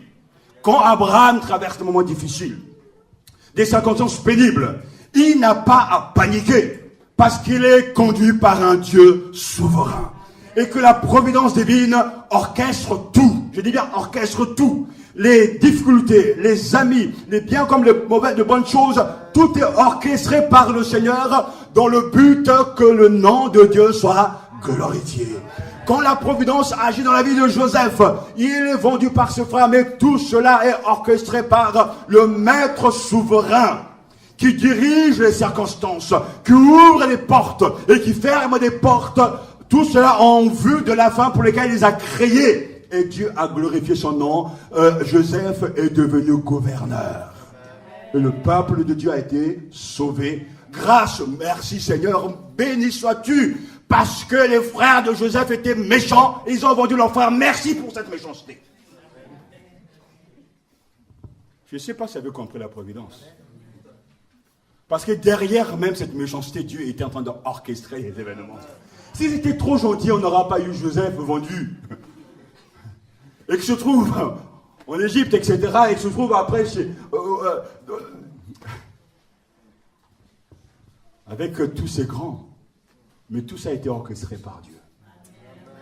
Quand Abraham traverse des moments difficiles, des circonstances pénibles, il n'a pas à paniquer parce qu'il est conduit par un Dieu souverain. Et que la providence divine orchestre tout. Je dis bien orchestre tout. Les difficultés, les amis, les biens comme les mauvais, de bonnes choses, tout est orchestré par le Seigneur dans le but que le nom de Dieu soit glorifié. Quand la providence agit dans la vie de Joseph, il est vendu par ses frères, mais tout cela est orchestré par le Maître souverain qui dirige les circonstances, qui ouvre les portes et qui ferme des portes. Tout cela en vue de la fin pour laquelle il les a créés. Et Dieu a glorifié son nom. Joseph est devenu gouverneur. Et le peuple de Dieu a été sauvé. Grâce, merci Seigneur, béni sois-tu. Parce que les frères de Joseph étaient méchants. Ils ont vendu leur frère. Merci pour cette méchanceté. Je ne sais pas si vous avez compris la providence. Parce que derrière même cette méchanceté, Dieu était en train d'orchestrer les événements. S'ils étaient trop gentils, on n'aura pas eu Joseph vendu. Et qu'il se trouve en Égypte, etc. Et qu'il se trouve après chez... avec tous ces grands. Mais tout ça a été orchestré par Dieu.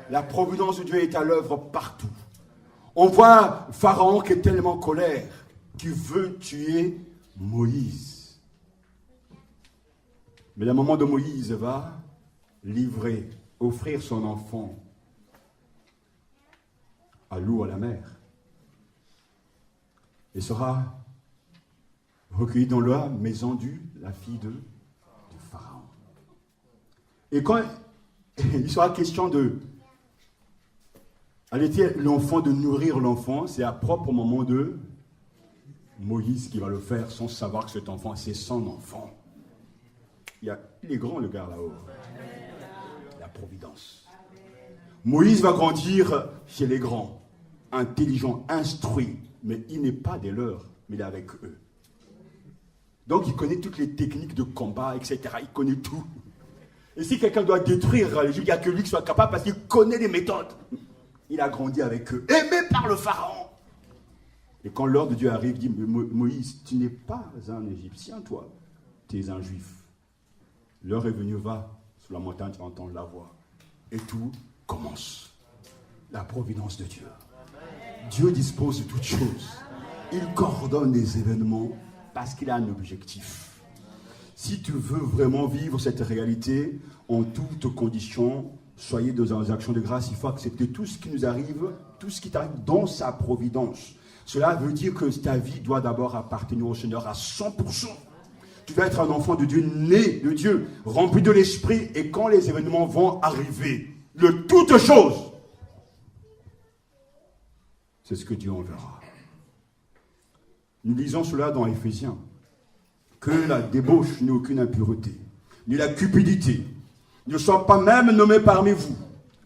La providence de Dieu est à l'œuvre partout. On voit Pharaon qui est tellement en colère, qui veut tuer Moïse. Mais la maman de Moïse va livrer, offrir son enfant à l'eau, à la mer, et sera recueilli dans la maison de la fille de Pharaon. Et quand il sera question de allaiter l'enfant, de nourrir l'enfant, c'est à propre moment de Moïse qui va le faire sans savoir que cet enfant, c'est son enfant. Il est grand le gars là-haut. La providence. Moïse va grandir chez les grands, intelligent, instruit, mais il n'est pas des leurs, mais il est avec eux. Donc il connaît toutes les techniques de combat, etc. Il connaît tout. Et si quelqu'un doit détruire les Juifs, il n'y a que lui qui soit capable parce qu'il connaît les méthodes. Il a grandi avec eux, aimé par le Pharaon. Et quand l'ordre de Dieu arrive, il dit, Moïse, tu n'es pas un Égyptien, toi. Tu es un Juif. L'heure est venue, va sur la montagne, tu vas entendre la voix. Et tout commence. La providence de Dieu. Dieu dispose de toutes choses. Il coordonne les événements parce qu'il a un objectif. Si tu veux vraiment vivre cette réalité, en toutes conditions, soyez dans les actions de grâce, il faut accepter tout ce qui nous arrive, tout ce qui t'arrive dans sa providence. Cela veut dire que ta vie doit d'abord appartenir au Seigneur à 100%. Tu vas être un enfant de Dieu, né de Dieu, rempli de l'Esprit, et quand les événements vont arriver, de toutes choses, c'est ce que Dieu enverra. Nous lisons cela dans Éphésiens, que la débauche n'ait aucune impureté, ni la cupidité, ne soit pas même nommée parmi vous,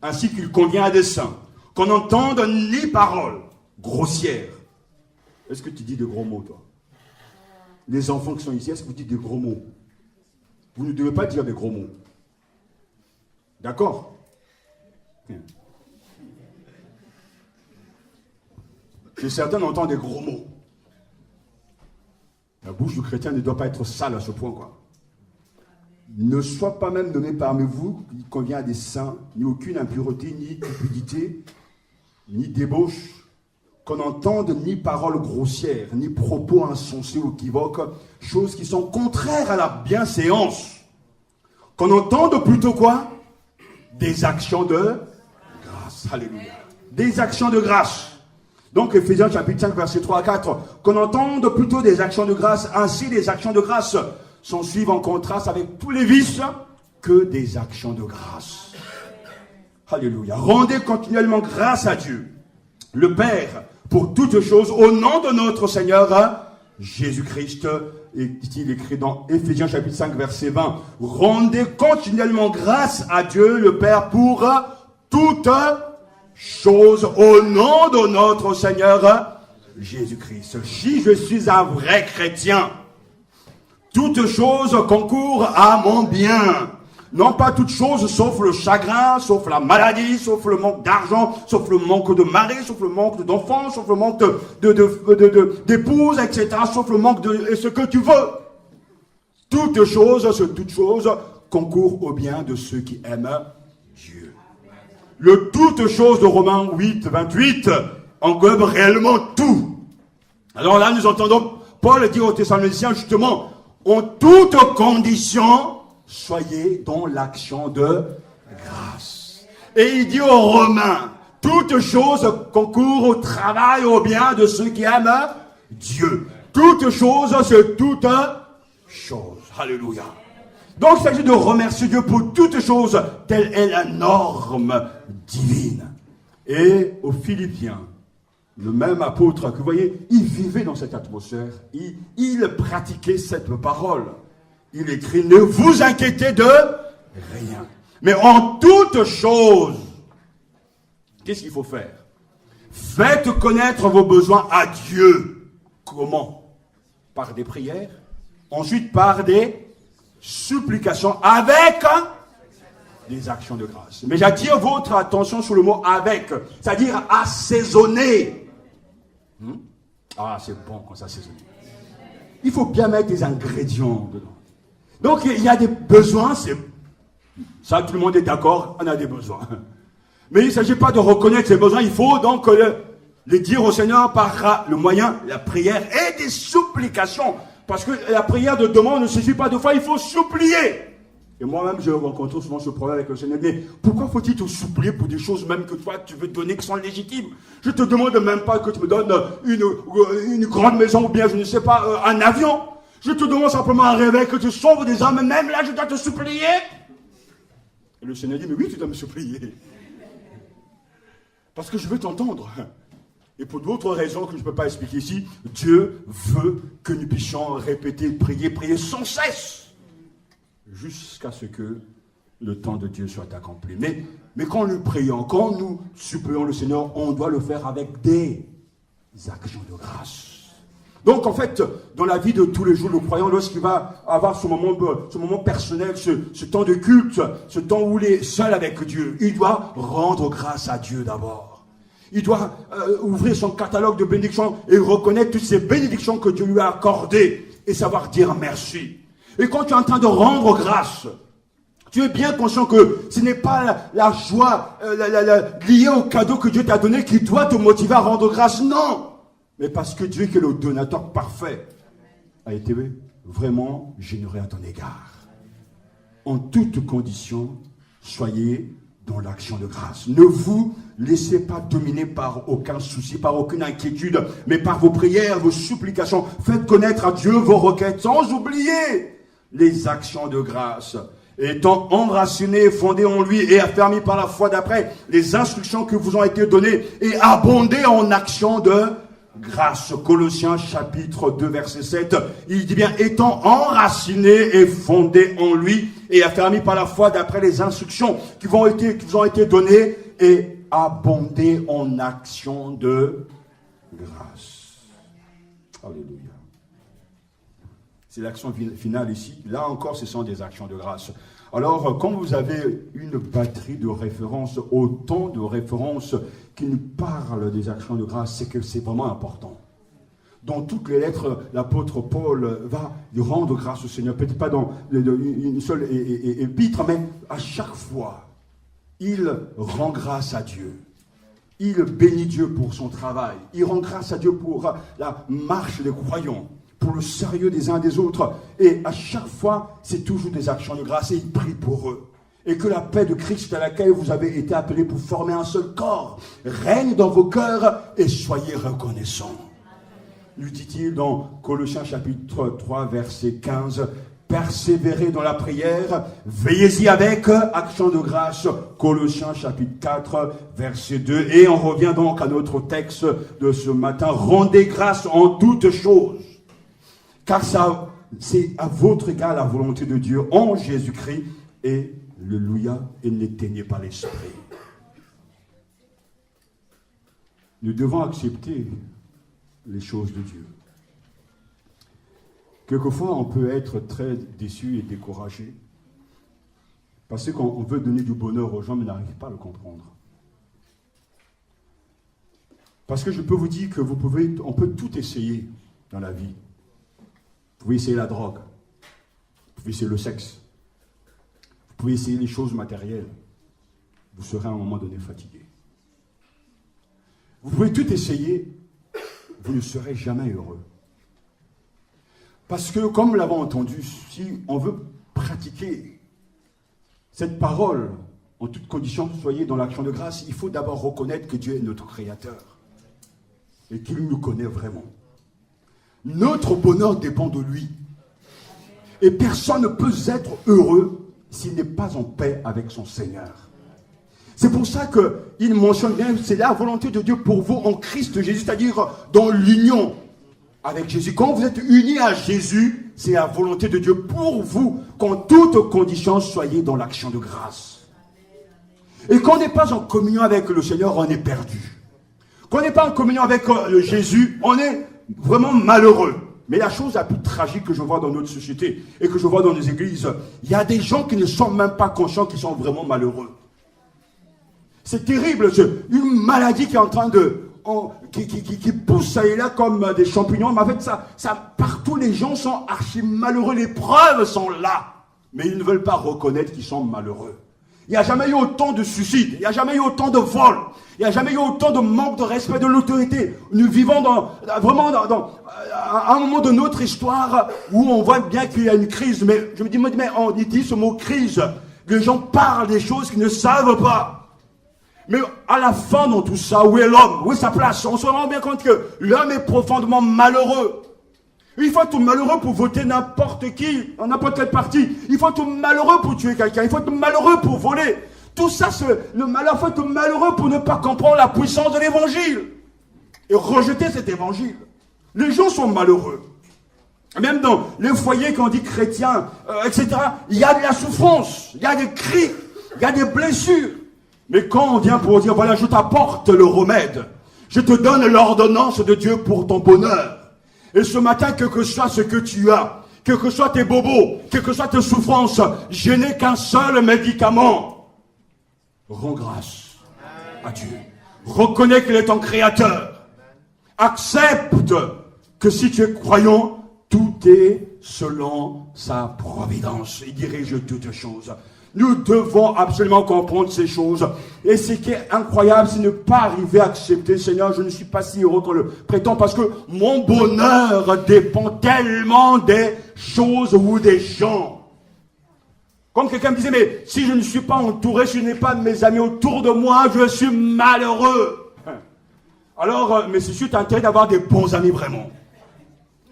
ainsi qu'il convient à des saints, qu'on n'entende ni parole grossière. Est-ce que tu dis de gros mots, toi? Les enfants qui sont ici, est-ce que vous dites des gros mots? Vous ne devez pas dire des gros mots. D'accord? Que certains entendent des gros mots. La bouche du chrétien ne doit pas être sale à ce point, quoi. ne soit pas même nommé parmi vous, qui convient à des saints, ni aucune impureté, ni cupidité, ni débauche, qu'on n'entende ni paroles grossières, ni propos insensés ou équivoques, choses qui sont contraires à la bienséance. Qu'on entende plutôt quoi? Des actions de grâce. Alléluia. Des actions de grâce. Donc, Ephésiens chapitre 5, verset 3 à 4. Qu'on entende plutôt des actions de grâce. Ainsi, les actions de grâce sont suivies en contraste avec tous les vices que des actions de grâce. Alléluia. Rendez continuellement grâce à Dieu, le Père, pour toutes choses, au nom de notre Seigneur Jésus-Christ. Et il écrit dans Ephésiens chapitre 5, verset 20. Rendez continuellement grâce à Dieu, le Père, pour toutes choses, au nom de notre Seigneur Jésus-Christ. Si je suis un vrai chrétien, toutes choses concourent à mon bien. Non pas toutes choses, sauf le chagrin, sauf la maladie, sauf le manque d'argent, sauf le manque de mari, sauf le manque d'enfants, sauf le manque d'épouse, etc. Sauf le manque de ce que tu veux. Toutes choses concourent au bien de ceux qui aiment Dieu. Le toutes choses de Romains 8, 28 englobe réellement tout. Alors là, nous entendons Paul dire aux Thessaloniciens justement, en toutes conditions, soyez dans l'action de grâce. Et il dit aux Romains, toutes choses concourent au travail, au bien de ceux qui aiment Dieu. Toutes choses, c'est toute chose. Alléluia. Donc il s'agit de remercier Dieu pour toutes choses, telle est la norme divine. Et aux Philippiens, le même apôtre que vous voyez, il vivait dans cette atmosphère, il pratiquait cette parole. Il écrit, ne vous inquiétez de rien. Mais en toute chose, qu'est-ce qu'il faut faire? Faites connaître vos besoins à Dieu. Comment? Par des prières. Ensuite, par des supplications avec des actions de grâce. Mais j'attire votre attention sur le mot avec, c'est-à-dire assaisonner. Ah, c'est bon quand ça assaisonner. Il faut bien mettre des ingrédients dedans. Donc, il y a des besoins, ça tout le monde est d'accord, on a des besoins. Mais il ne s'agit pas de reconnaître ces besoins, il faut donc les dire au Seigneur par le moyen, la prière et des supplications. Parce que la prière de demande ne suffit pas de fois, il faut supplier. Et moi-même, je rencontre souvent ce problème avec le Seigneur. Mais pourquoi faut-il te supplier pour des choses même que toi, tu veux donner qui sont légitimes? Je ne te demande même pas que tu me donnes une grande maison ou bien, je ne sais pas, un avion. Je te demande simplement un réveil, que tu sauves des âmes. Même là, je dois te supplier. Et le Seigneur dit, mais oui, tu dois me supplier. Parce que je veux t'entendre. Et pour d'autres raisons que je ne peux pas expliquer ici, Dieu veut que nous puissions répéter, prier sans cesse. Jusqu'à ce que le temps de Dieu soit accompli. Mais quand nous prions, quand nous supplions le Seigneur, on doit le faire avec des actions de grâce. Donc en fait, dans la vie de tous les jours, le croyant, lorsqu'il va avoir ce moment personnel, ce temps de culte, ce temps où il est seul avec Dieu, il doit rendre grâce à Dieu d'abord. Il doit ouvrir son catalogue de bénédictions et reconnaître toutes ces bénédictions que Dieu lui a accordées et savoir dire merci. Et quand tu es en train de rendre grâce, tu es bien conscient que ce n'est pas la joie liée au cadeau que Dieu t'a donné qui doit te motiver à rendre grâce, non. Mais parce que Dieu, qui est le donateur parfait, a été vraiment généreux à ton égard. En toutes conditions, soyez dans l'action de grâce. Ne vous laissez pas dominer par aucun souci, par aucune inquiétude, mais par vos prières, vos supplications. Faites connaître à Dieu vos requêtes, sans oublier les actions de grâce. Étant enracinés, fondés en lui et affermis par la foi d'après les instructions qui vous ont été données et abondés en actions de grâce. Colossiens chapitre 2 verset 7, il dit bien, étant enracinés et fondés en lui et affermis par la foi d'après les instructions qui vous ont été données et abondés en actions de grâce. Alléluia. C'est l'action finale ici. Là encore, ce sont des actions de grâce. Alors, quand vous avez une batterie de références, autant de références qui nous parlent des actions de grâce, c'est que c'est vraiment important. Dans toutes les lettres, l'apôtre Paul va rendre grâce au Seigneur. Peut-être pas dans une seule épître, mais à chaque fois, il rend grâce à Dieu. Il bénit Dieu pour son travail. Il rend grâce à Dieu pour la marche des croyants, pour le sérieux des uns et des autres. Et à chaque fois, c'est toujours des actions de grâce et il prie pour eux. Et que la paix de Christ à laquelle vous avez été appelés pour former un seul corps règne dans vos cœurs et soyez reconnaissants. Lui dit-il dans Colossiens chapitre 3, verset 15, persévérez dans la prière, veillez-y avec action de grâce. Colossiens chapitre 4, verset 2. Et on revient donc à notre texte de ce matin. Rendez grâce en toutes choses, car ça, c'est à votre égard la volonté de Dieu en Jésus-Christ. Et alléluia, et n'éteignez pas l'esprit. Nous devons accepter les choses de Dieu. Quelquefois, on peut être très déçu et découragé parce qu'on veut donner du bonheur aux gens, mais n'arrive pas à le comprendre. Parce que je peux vous dire que on peut tout essayer dans la vie. Vous pouvez essayer la drogue, vous pouvez essayer le sexe, vous pouvez essayer les choses matérielles. Vous serez à un moment donné fatigué. Vous pouvez tout essayer, vous ne serez jamais heureux. Parce que, comme nous l'avons entendu, si on veut pratiquer cette parole, en toutes conditions, soyez dans l'action de grâce, il faut d'abord reconnaître que Dieu est notre Créateur et qu'il nous connaît vraiment. Notre bonheur dépend de lui. Et personne ne peut être heureux s'il n'est pas en paix avec son Seigneur. C'est pour ça qu'il mentionne bien, c'est la volonté de Dieu pour vous en Christ Jésus, c'est-à-dire dans l'union avec Jésus. Quand vous êtes unis à Jésus, c'est la volonté de Dieu pour vous, qu'en toutes conditions, soyez dans l'action de grâce. Et quand on n'est pas en communion avec le Seigneur, on est perdu. Quand on n'est pas en communion avec Jésus, on est vraiment malheureux. Mais la chose la plus tragique que je vois dans notre société et que je vois dans les églises, il y a des gens qui ne sont même pas conscients qu'ils sont vraiment malheureux. C'est terrible, une maladie qui est en train qui pousse ça et là comme des champignons. Mais en fait, ça, partout les gens sont archi malheureux. Les preuves sont là. Mais ils ne veulent pas reconnaître qu'ils sont malheureux. Il n'y a jamais eu autant de suicides. Il n'y a jamais eu autant de vols. Il n'y a jamais eu autant de manque de respect de l'autorité. Nous vivons vraiment à un moment de notre histoire où on voit bien qu'il y a une crise. Mais je me dis, mais on dit ce mot crise. Les gens parlent des choses qu'ils ne savent pas. Mais à la fin dans tout ça, où est l'homme? Où est sa place? On se rend bien compte que l'homme est profondément malheureux. Il faut être malheureux pour voter n'importe qui, dans n'importe quel parti. Il faut être malheureux pour tuer quelqu'un. Il faut être malheureux pour voler. Tout ça, le malheur, il faut être malheureux pour ne pas comprendre la puissance de l'évangile. Et rejeter cet évangile. Les gens sont malheureux. Même dans les foyers qu'on dit chrétiens, etc., il y a de la souffrance, il y a des cris, il y a des blessures. Mais quand on vient pour dire, voilà, je t'apporte le remède, je te donne l'ordonnance de Dieu pour ton bonheur. Et ce matin, quel que soit ce que tu as, quel que soient tes bobos, quelles que soient tes souffrances, je n'ai qu'un seul médicament. Rends grâce à Dieu. Reconnais qu'il est ton créateur. Accepte que si tu es croyant, tout est selon sa providence. Il dirige toutes choses. Nous devons absolument comprendre ces choses. Et ce qui est incroyable, c'est ne pas arriver à accepter, Seigneur, je ne suis pas si heureux qu'on le prétend, parce que mon bonheur dépend tellement des choses ou des gens. Comme quelqu'un me disait, mais si je ne suis pas entouré, si je n'ai pas de mes amis autour de moi, je suis malheureux. Alors, mais c'est sûr, tu as intérêt d'avoir des bons amis vraiment.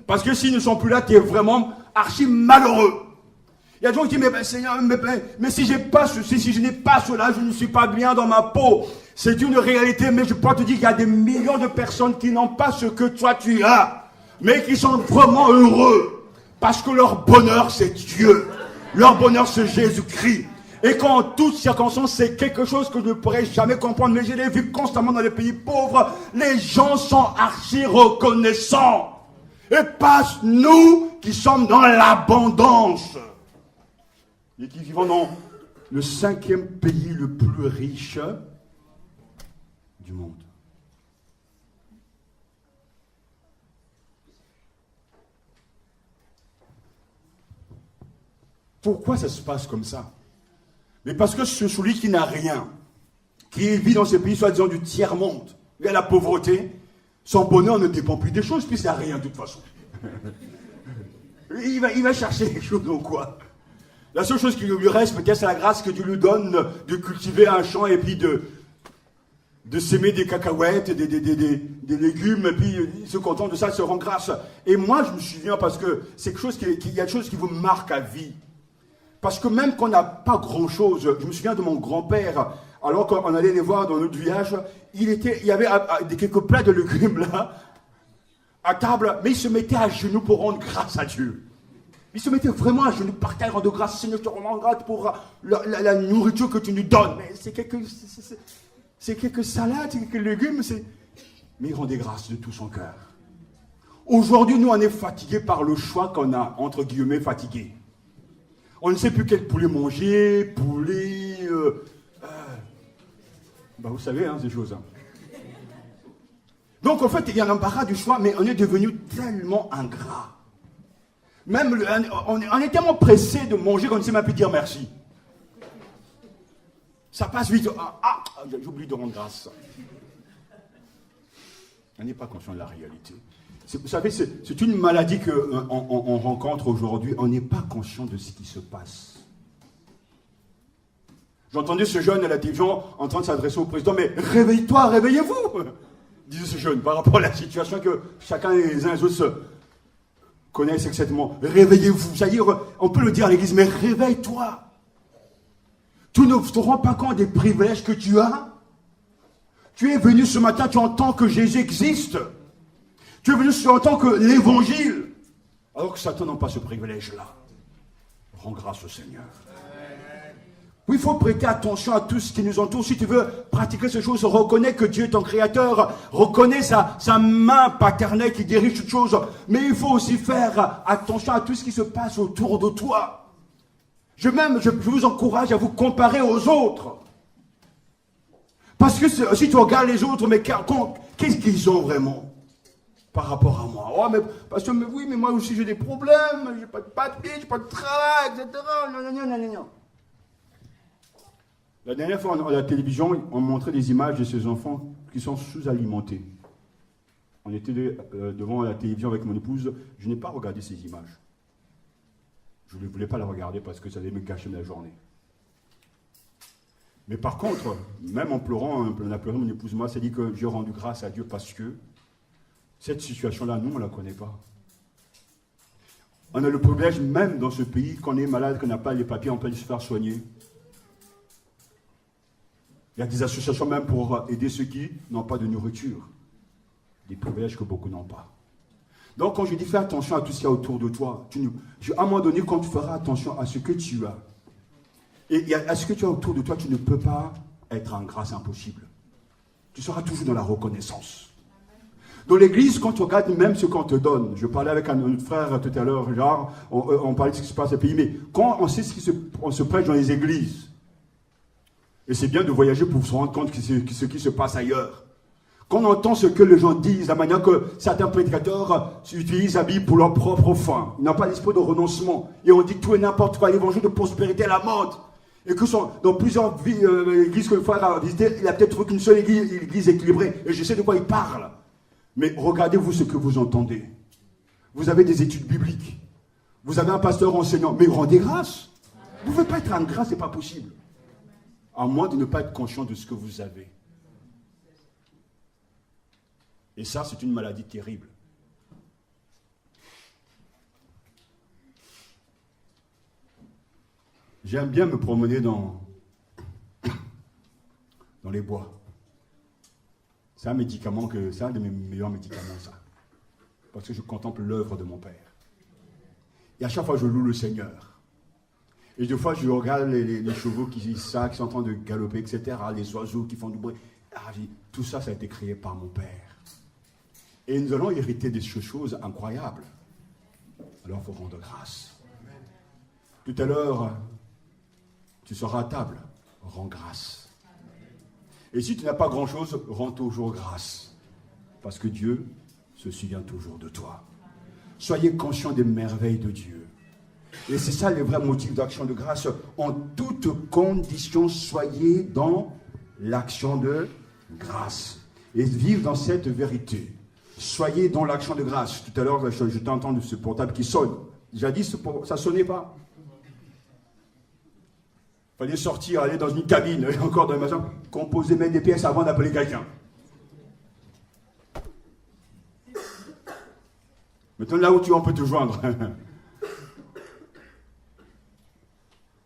Parce que s'ils ne sont plus là, tu es vraiment archi malheureux. Il y a des gens qui disent, mais Seigneur, mais si j'ai pas ceci, si je n'ai pas cela, je ne suis pas bien dans ma peau. C'est une réalité, mais je peux te dire qu'il y a des millions de personnes qui n'ont pas ce que toi tu as, mais qui sont vraiment heureux. Parce que leur bonheur, c'est Dieu. Leur bonheur, c'est Jésus-Christ. Et qu'en toutes circonstances, c'est quelque chose que je ne pourrais jamais comprendre, mais je l'ai vu constamment dans les pays pauvres. Les gens sont archi reconnaissants. Et pas nous qui sommes dans l'abondance. Et qui vivons dans le 5e pays le plus riche du monde. Pourquoi ça se passe comme ça? Mais parce que celui qui n'a rien, qui vit dans ces pays, soi-disant du tiers-monde, il a la pauvreté, son bonheur ne dépend plus des choses, puisqu'il n'a rien de toute façon. Il va chercher quelque chose dans quoi? La seule chose qui lui reste, peut-être, c'est la grâce que Dieu lui donne de cultiver un champ et puis de s'aimer des cacahuètes, des légumes, et puis il se contente de ça, il se rend grâce. Et moi, je me souviens, parce que c'est quelque chose il y a des choses qui vous marquent à vie. Parce que même qu'on n'a pas grand-chose, je me souviens de mon grand-père, alors qu'on allait les voir dans notre village, il y avait quelques plats de légumes là, à table, mais il se mettait à genoux pour rendre grâce à Dieu. Il se mettait vraiment à genoux par terre, rendre grâce. Seigneur, je te rends grâce pour la nourriture que tu nous donnes. Mais c'est quelques salades, c'est quelques légumes, mais il rendait grâce de tout son cœur. Aujourd'hui, nous, on est fatigués par le choix qu'on a, entre guillemets, fatigués. On ne sait plus quel poulet manger, vous savez, hein, ces choses. Hein. Donc, en fait, il y a un embarras du choix, mais on est devenu tellement ingrat. Même, on est tellement pressé de manger qu'on ne sait même plus dire merci. Ça passe vite. J'oublie de rendre grâce. On n'est pas conscient de la réalité. Vous savez, c'est une maladie qu'on rencontre aujourd'hui. On n'est pas conscient de ce qui se passe. J'entendais ce jeune à la télévision en train de s'adresser au président. Mais réveille-toi, réveillez-vous, disait ce jeune, par rapport à la situation que chacun les uns et les autres connaissent exactement. Réveillez-vous. C'est-à-dire, on peut le dire à l'église, mais réveille-toi. Tu ne te rends pas compte des privilèges que tu as. Tu es venu ce matin, tu entends que Jésus existe. Tu es venu, tu entends que l'évangile. Alors que Satan n'a pas ce privilège-là. Rends grâce au Seigneur. Oui, il faut prêter attention à tout ce qui nous entoure. Si tu veux pratiquer ces choses, reconnais que Dieu est ton créateur. Reconnais sa main paternelle qui dirige toutes choses. Mais il faut aussi faire attention à tout ce qui se passe autour de toi. Je vous encourage à vous comparer aux autres. Parce que si tu regardes les autres, mais qu'est-ce qu'ils ont vraiment par rapport à moi? Oh, mais, parce que, mais moi aussi j'ai des problèmes, j'ai pas de papier, j'ai pas de travail, etc. Non. La dernière fois, à la télévision, on montrait des images de ces enfants qui sont sous-alimentés. On était devant la télévision avec mon épouse. Je n'ai pas regardé ces images. Je ne voulais pas la regarder parce que ça allait me gâcher ma journée. Mais par contre, même en pleurant, on a pleuré, mon épouse, moi, c'est dit que j'ai rendu grâce à Dieu parce que cette situation-là, nous, on ne la connaît pas. On a le privilège, même dans ce pays, qu'on est malade, qu'on n'a pas les papiers, on peut se faire soigner. Il y a des associations même pour aider ceux qui n'ont pas de nourriture. Des privilèges que beaucoup n'ont pas. Donc, quand je dis fais attention à tout ce qu'il y a autour de toi, à un moment donné, quand tu feras attention à ce que tu as, et à ce que tu as autour de toi, tu ne peux pas être en grâce, impossible. Tu seras toujours dans la reconnaissance. Dans l'église, quand tu regardes même ce qu'on te donne, je parlais avec un autre frère tout à l'heure, genre, on parlait de ce qui se passe au pays, mais quand on sait on se prêche dans les églises, et c'est bien de voyager pour se rendre compte de ce qui se passe ailleurs. Quand on entend ce que les gens disent, la manière que certains prédicateurs utilisent la Bible pour leur propre fin, ils n'ont pas l'esprit de renoncement, et on dit tout et n'importe quoi, l'évangile de prospérité à la mode. Et que dans plusieurs églises que le frère a visitées, il a peut-être trouvé qu'une seule église équilibrée. Et je sais de quoi il parle. Mais regardez-vous ce que vous entendez. Vous avez des études bibliques. Vous avez un pasteur enseignant. Mais rendez grâce. Vous ne pouvez pas être en grâce, ce n'est pas possible. À moins de ne pas être conscient de ce que vous avez. Et ça, c'est une maladie terrible. J'aime bien me promener dans les bois. C'est un médicament c'est un de mes meilleurs médicaments, ça. Parce que je contemple l'œuvre de mon Père. Et à chaque fois, je loue le Seigneur. Et des fois, je regarde les chevaux qui sont en train de galoper, etc., les oiseaux qui font du bruit. Tout ça, ça a été créé par mon Père. Et nous allons hériter des choses incroyables. Alors, il faut rendre grâce. Tout à l'heure, tu seras à table, rends grâce. Et si tu n'as pas grand-chose, rends toujours grâce. Parce que Dieu se souvient toujours de toi. Soyez conscients des merveilles de Dieu. Et c'est ça le vrai motif d'action de grâce. En toutes conditions, soyez dans l'action de grâce. Et vivre dans cette vérité. Soyez dans l'action de grâce. Tout à l'heure, je t'ai entendu ce portable qui sonne. Jadis, ça ne sonnait pas. Il fallait sortir, aller dans une cabine, encore dans le magasin, composer, mettre des pièces avant d'appeler quelqu'un. Maintenant, là où tu es, on peut te joindre.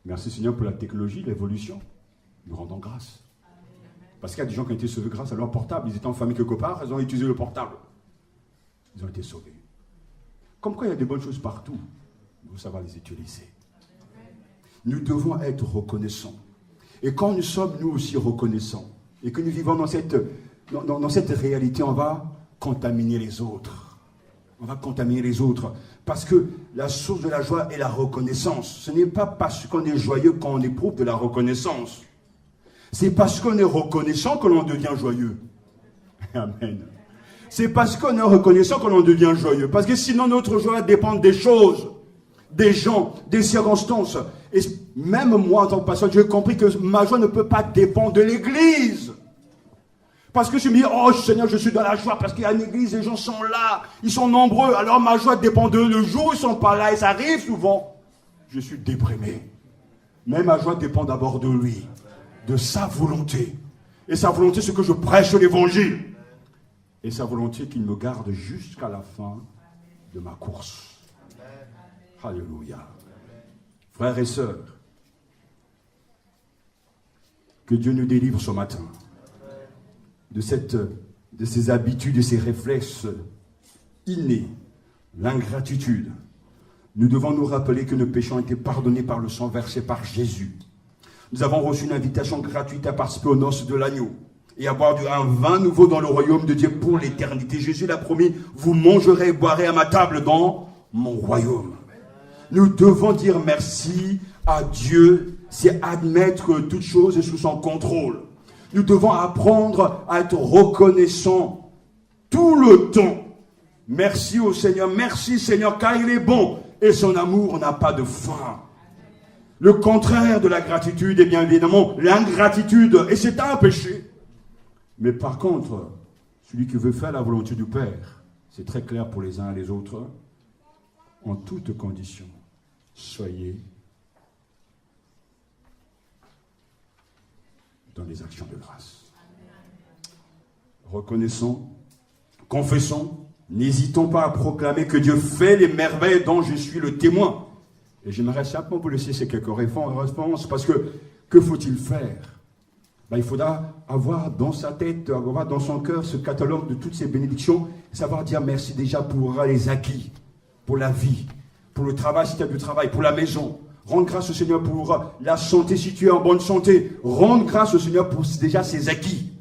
Merci Seigneur pour la technologie, l'évolution. Nous rendons grâce. Parce qu'il y a des gens qui ont été sauvés grâce à leur portable. Ils étaient en famille quelque part, ils ont utilisé le portable. Ils ont été sauvés. Comme quoi il y a des bonnes choses partout. Il faut savoir les utiliser. Nous devons être reconnaissants. Et quand nous sommes nous aussi reconnaissants, et que nous vivons dans cette réalité, on va contaminer les autres. On va contaminer les autres. Parce que la source de la joie est la reconnaissance. Ce n'est pas parce qu'on est joyeux qu'on éprouve de la reconnaissance. C'est parce qu'on est reconnaissant que l'on devient joyeux. Amen. C'est parce qu'on est reconnaissant que l'on devient joyeux. Parce que sinon notre joie dépend des choses, des gens, des circonstances. Et même moi, en tant que pasteur, j'ai compris que ma joie ne peut pas dépendre de l'église. Parce que je me dis, oh Seigneur, je suis dans la joie parce qu'il y a une église, les gens sont là, ils sont nombreux. Alors ma joie dépend d'eux. Le jour où ils ne sont pas là, et ça arrive souvent, je suis déprimé. Mais ma joie dépend d'abord de lui, de sa volonté. Et sa volonté, c'est que je prêche l'évangile. Et sa volonté qu'il me garde jusqu'à la fin de ma course. Alléluia. Frères et sœurs, que Dieu nous délivre ce matin de ces habitudes, de ces réflexes innés, l'ingratitude. Nous devons nous rappeler que nos péchés ont été pardonnés par le sang versé par Jésus. Nous avons reçu une invitation gratuite à participer aux noces de l'agneau et à boire un vin nouveau dans le royaume de Dieu pour l'éternité. Jésus l'a promis, vous mangerez et boirez à ma table dans mon royaume. Nous devons dire merci à Dieu, c'est admettre que toute chose est sous son contrôle. Nous devons apprendre à être reconnaissants tout le temps. Merci au Seigneur, merci Seigneur, car il est bon et son amour n'a pas de fin. Le contraire de la gratitude est bien évidemment l'ingratitude, et c'est un péché. Mais par contre, celui qui veut faire la volonté du Père, c'est très clair pour les uns et les autres, en toutes conditions, soyez dans les actions de grâce. Reconnaissons, confessons, n'hésitons pas à proclamer que Dieu fait les merveilles dont je suis le témoin. Et j'aimerais simplement vous laisser ces quelques réponses, parce que faut-il faire? Il faudra avoir dans sa tête, avoir dans son cœur ce catalogue de toutes ces bénédictions, savoir dire merci déjà pour les acquis, pour la vie, pour le travail si tu as du travail, pour la maison. Rendre grâce au Seigneur pour la santé si tu es en bonne santé. Rendre grâce au Seigneur pour déjà ses acquis.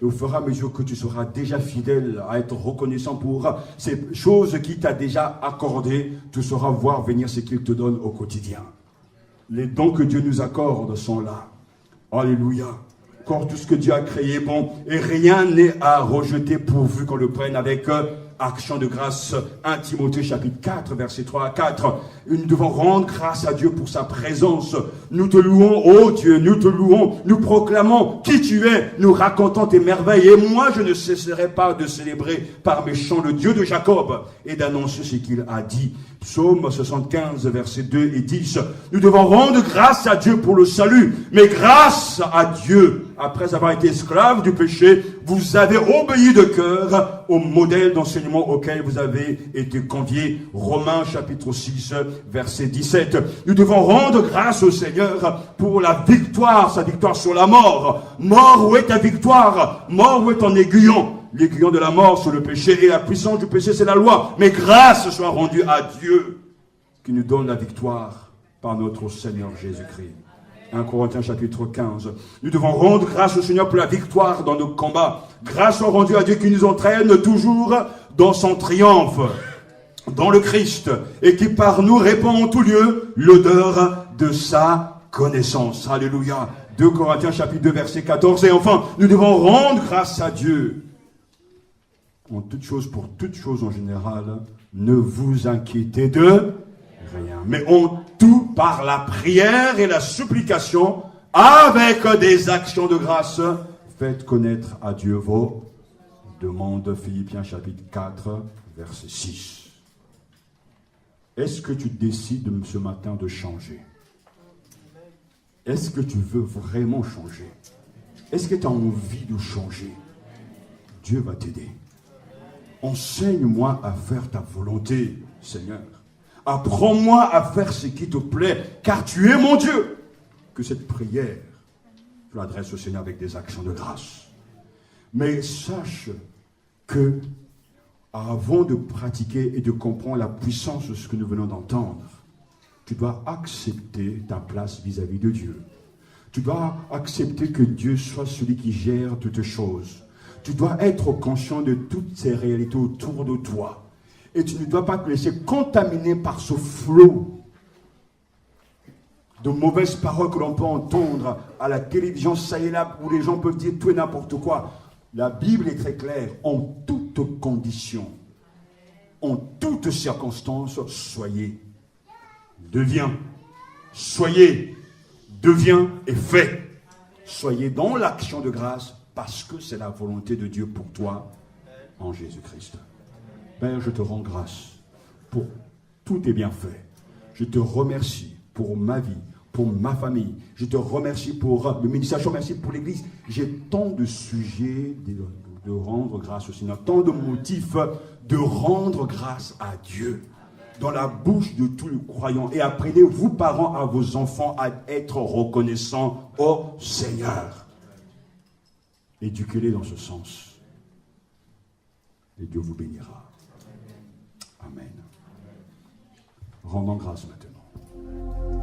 Et au fur et à mesure que tu seras déjà fidèle à être reconnaissant pour ces choses qu'il t'a déjà accordées, tu sauras voir venir ce qu'il te donne au quotidien. Les dons que Dieu nous accorde sont là. Alléluia. Encore tout ce que Dieu a créé est bon. Et rien n'est à rejeter pourvu qu'on le prenne avec action de grâce. 1 Timothée chapitre 4, versets 3 à 4. Nous devons rendre grâce à Dieu pour sa présence. Nous te louons, ô Dieu, nous te louons. Nous proclamons qui tu es. Nous racontons tes merveilles. Et moi, je ne cesserai pas de célébrer par mes chants le Dieu de Jacob et d'annoncer ce qu'il a dit. Psaume 75, versets 2 et 10. Nous devons rendre grâce à Dieu pour le salut. Mais grâce à Dieu, après avoir été esclaves du péché, vous avez obéi de cœur au modèle d'enseignement auquel vous avez été conviés. Romains chapitre 6, verset 17. Nous devons rendre grâce au Seigneur pour la victoire, sa victoire sur la mort. Mort, où est ta victoire? Mort, où est ton aiguillon? L'aiguillon de la mort, c'est le péché, et la puissance du péché, c'est la loi. Mais grâce soit rendue à Dieu, qui nous donne la victoire par notre Seigneur Jésus-Christ. 1 Corinthiens chapitre 15. Nous devons rendre grâce au Seigneur pour la victoire dans nos combats. Grâce soit rendue à Dieu qui nous entraîne toujours dans son triomphe, dans le Christ, et qui par nous répand en tout lieu l'odeur de sa connaissance. Alléluia. 2 Corinthiens chapitre 2, verset 14. Et enfin, nous devons rendre grâce à Dieu. En toute chose, pour toute chose en général, ne vous inquiétez de rien. Mais en toute tout par la prière et la supplication, avec des actions de grâce, faites connaître à Dieu vos demandes. Philippiens chapitre 4, verset 6. Est-ce que tu décides ce matin de changer? Est-ce que tu veux vraiment changer? Est-ce que tu as envie de changer? Dieu va t'aider. Enseigne-moi à faire ta volonté, Seigneur. Apprends-moi à faire ce qui te plaît, car tu es mon Dieu. Que cette prière, tu l'adresses au Seigneur avec des actions de grâce. Mais sache que, avant de pratiquer et de comprendre la puissance de ce que nous venons d'entendre, tu dois accepter ta place vis-à-vis de Dieu. Tu dois accepter que Dieu soit celui qui gère toutes choses. Tu dois être conscient de toutes ces réalités autour de toi. Et tu ne dois pas te laisser contaminer par ce flot de mauvaises paroles que l'on peut entendre à la télévision, ça et là, où les gens peuvent dire tout et n'importe quoi. La Bible est très claire. En toutes conditions, en toutes circonstances, soyez, deviens et fais. Soyez dans l'action de grâce parce que c'est la volonté de Dieu pour toi en Jésus-Christ. Père, je te rends grâce pour tous tes bienfaits. Je te remercie pour ma vie, pour ma famille. Je te remercie pour le ministère. Je te remercie pour l'Église. J'ai tant de sujets de rendre grâce au Seigneur, tant de motifs de rendre grâce à Dieu dans la bouche de tous les croyants. Et apprenez, vous parents, à vos enfants à être reconnaissants au Seigneur. Éduquez-les dans ce sens. Et Dieu vous bénira. Amen. Rendons grâce maintenant.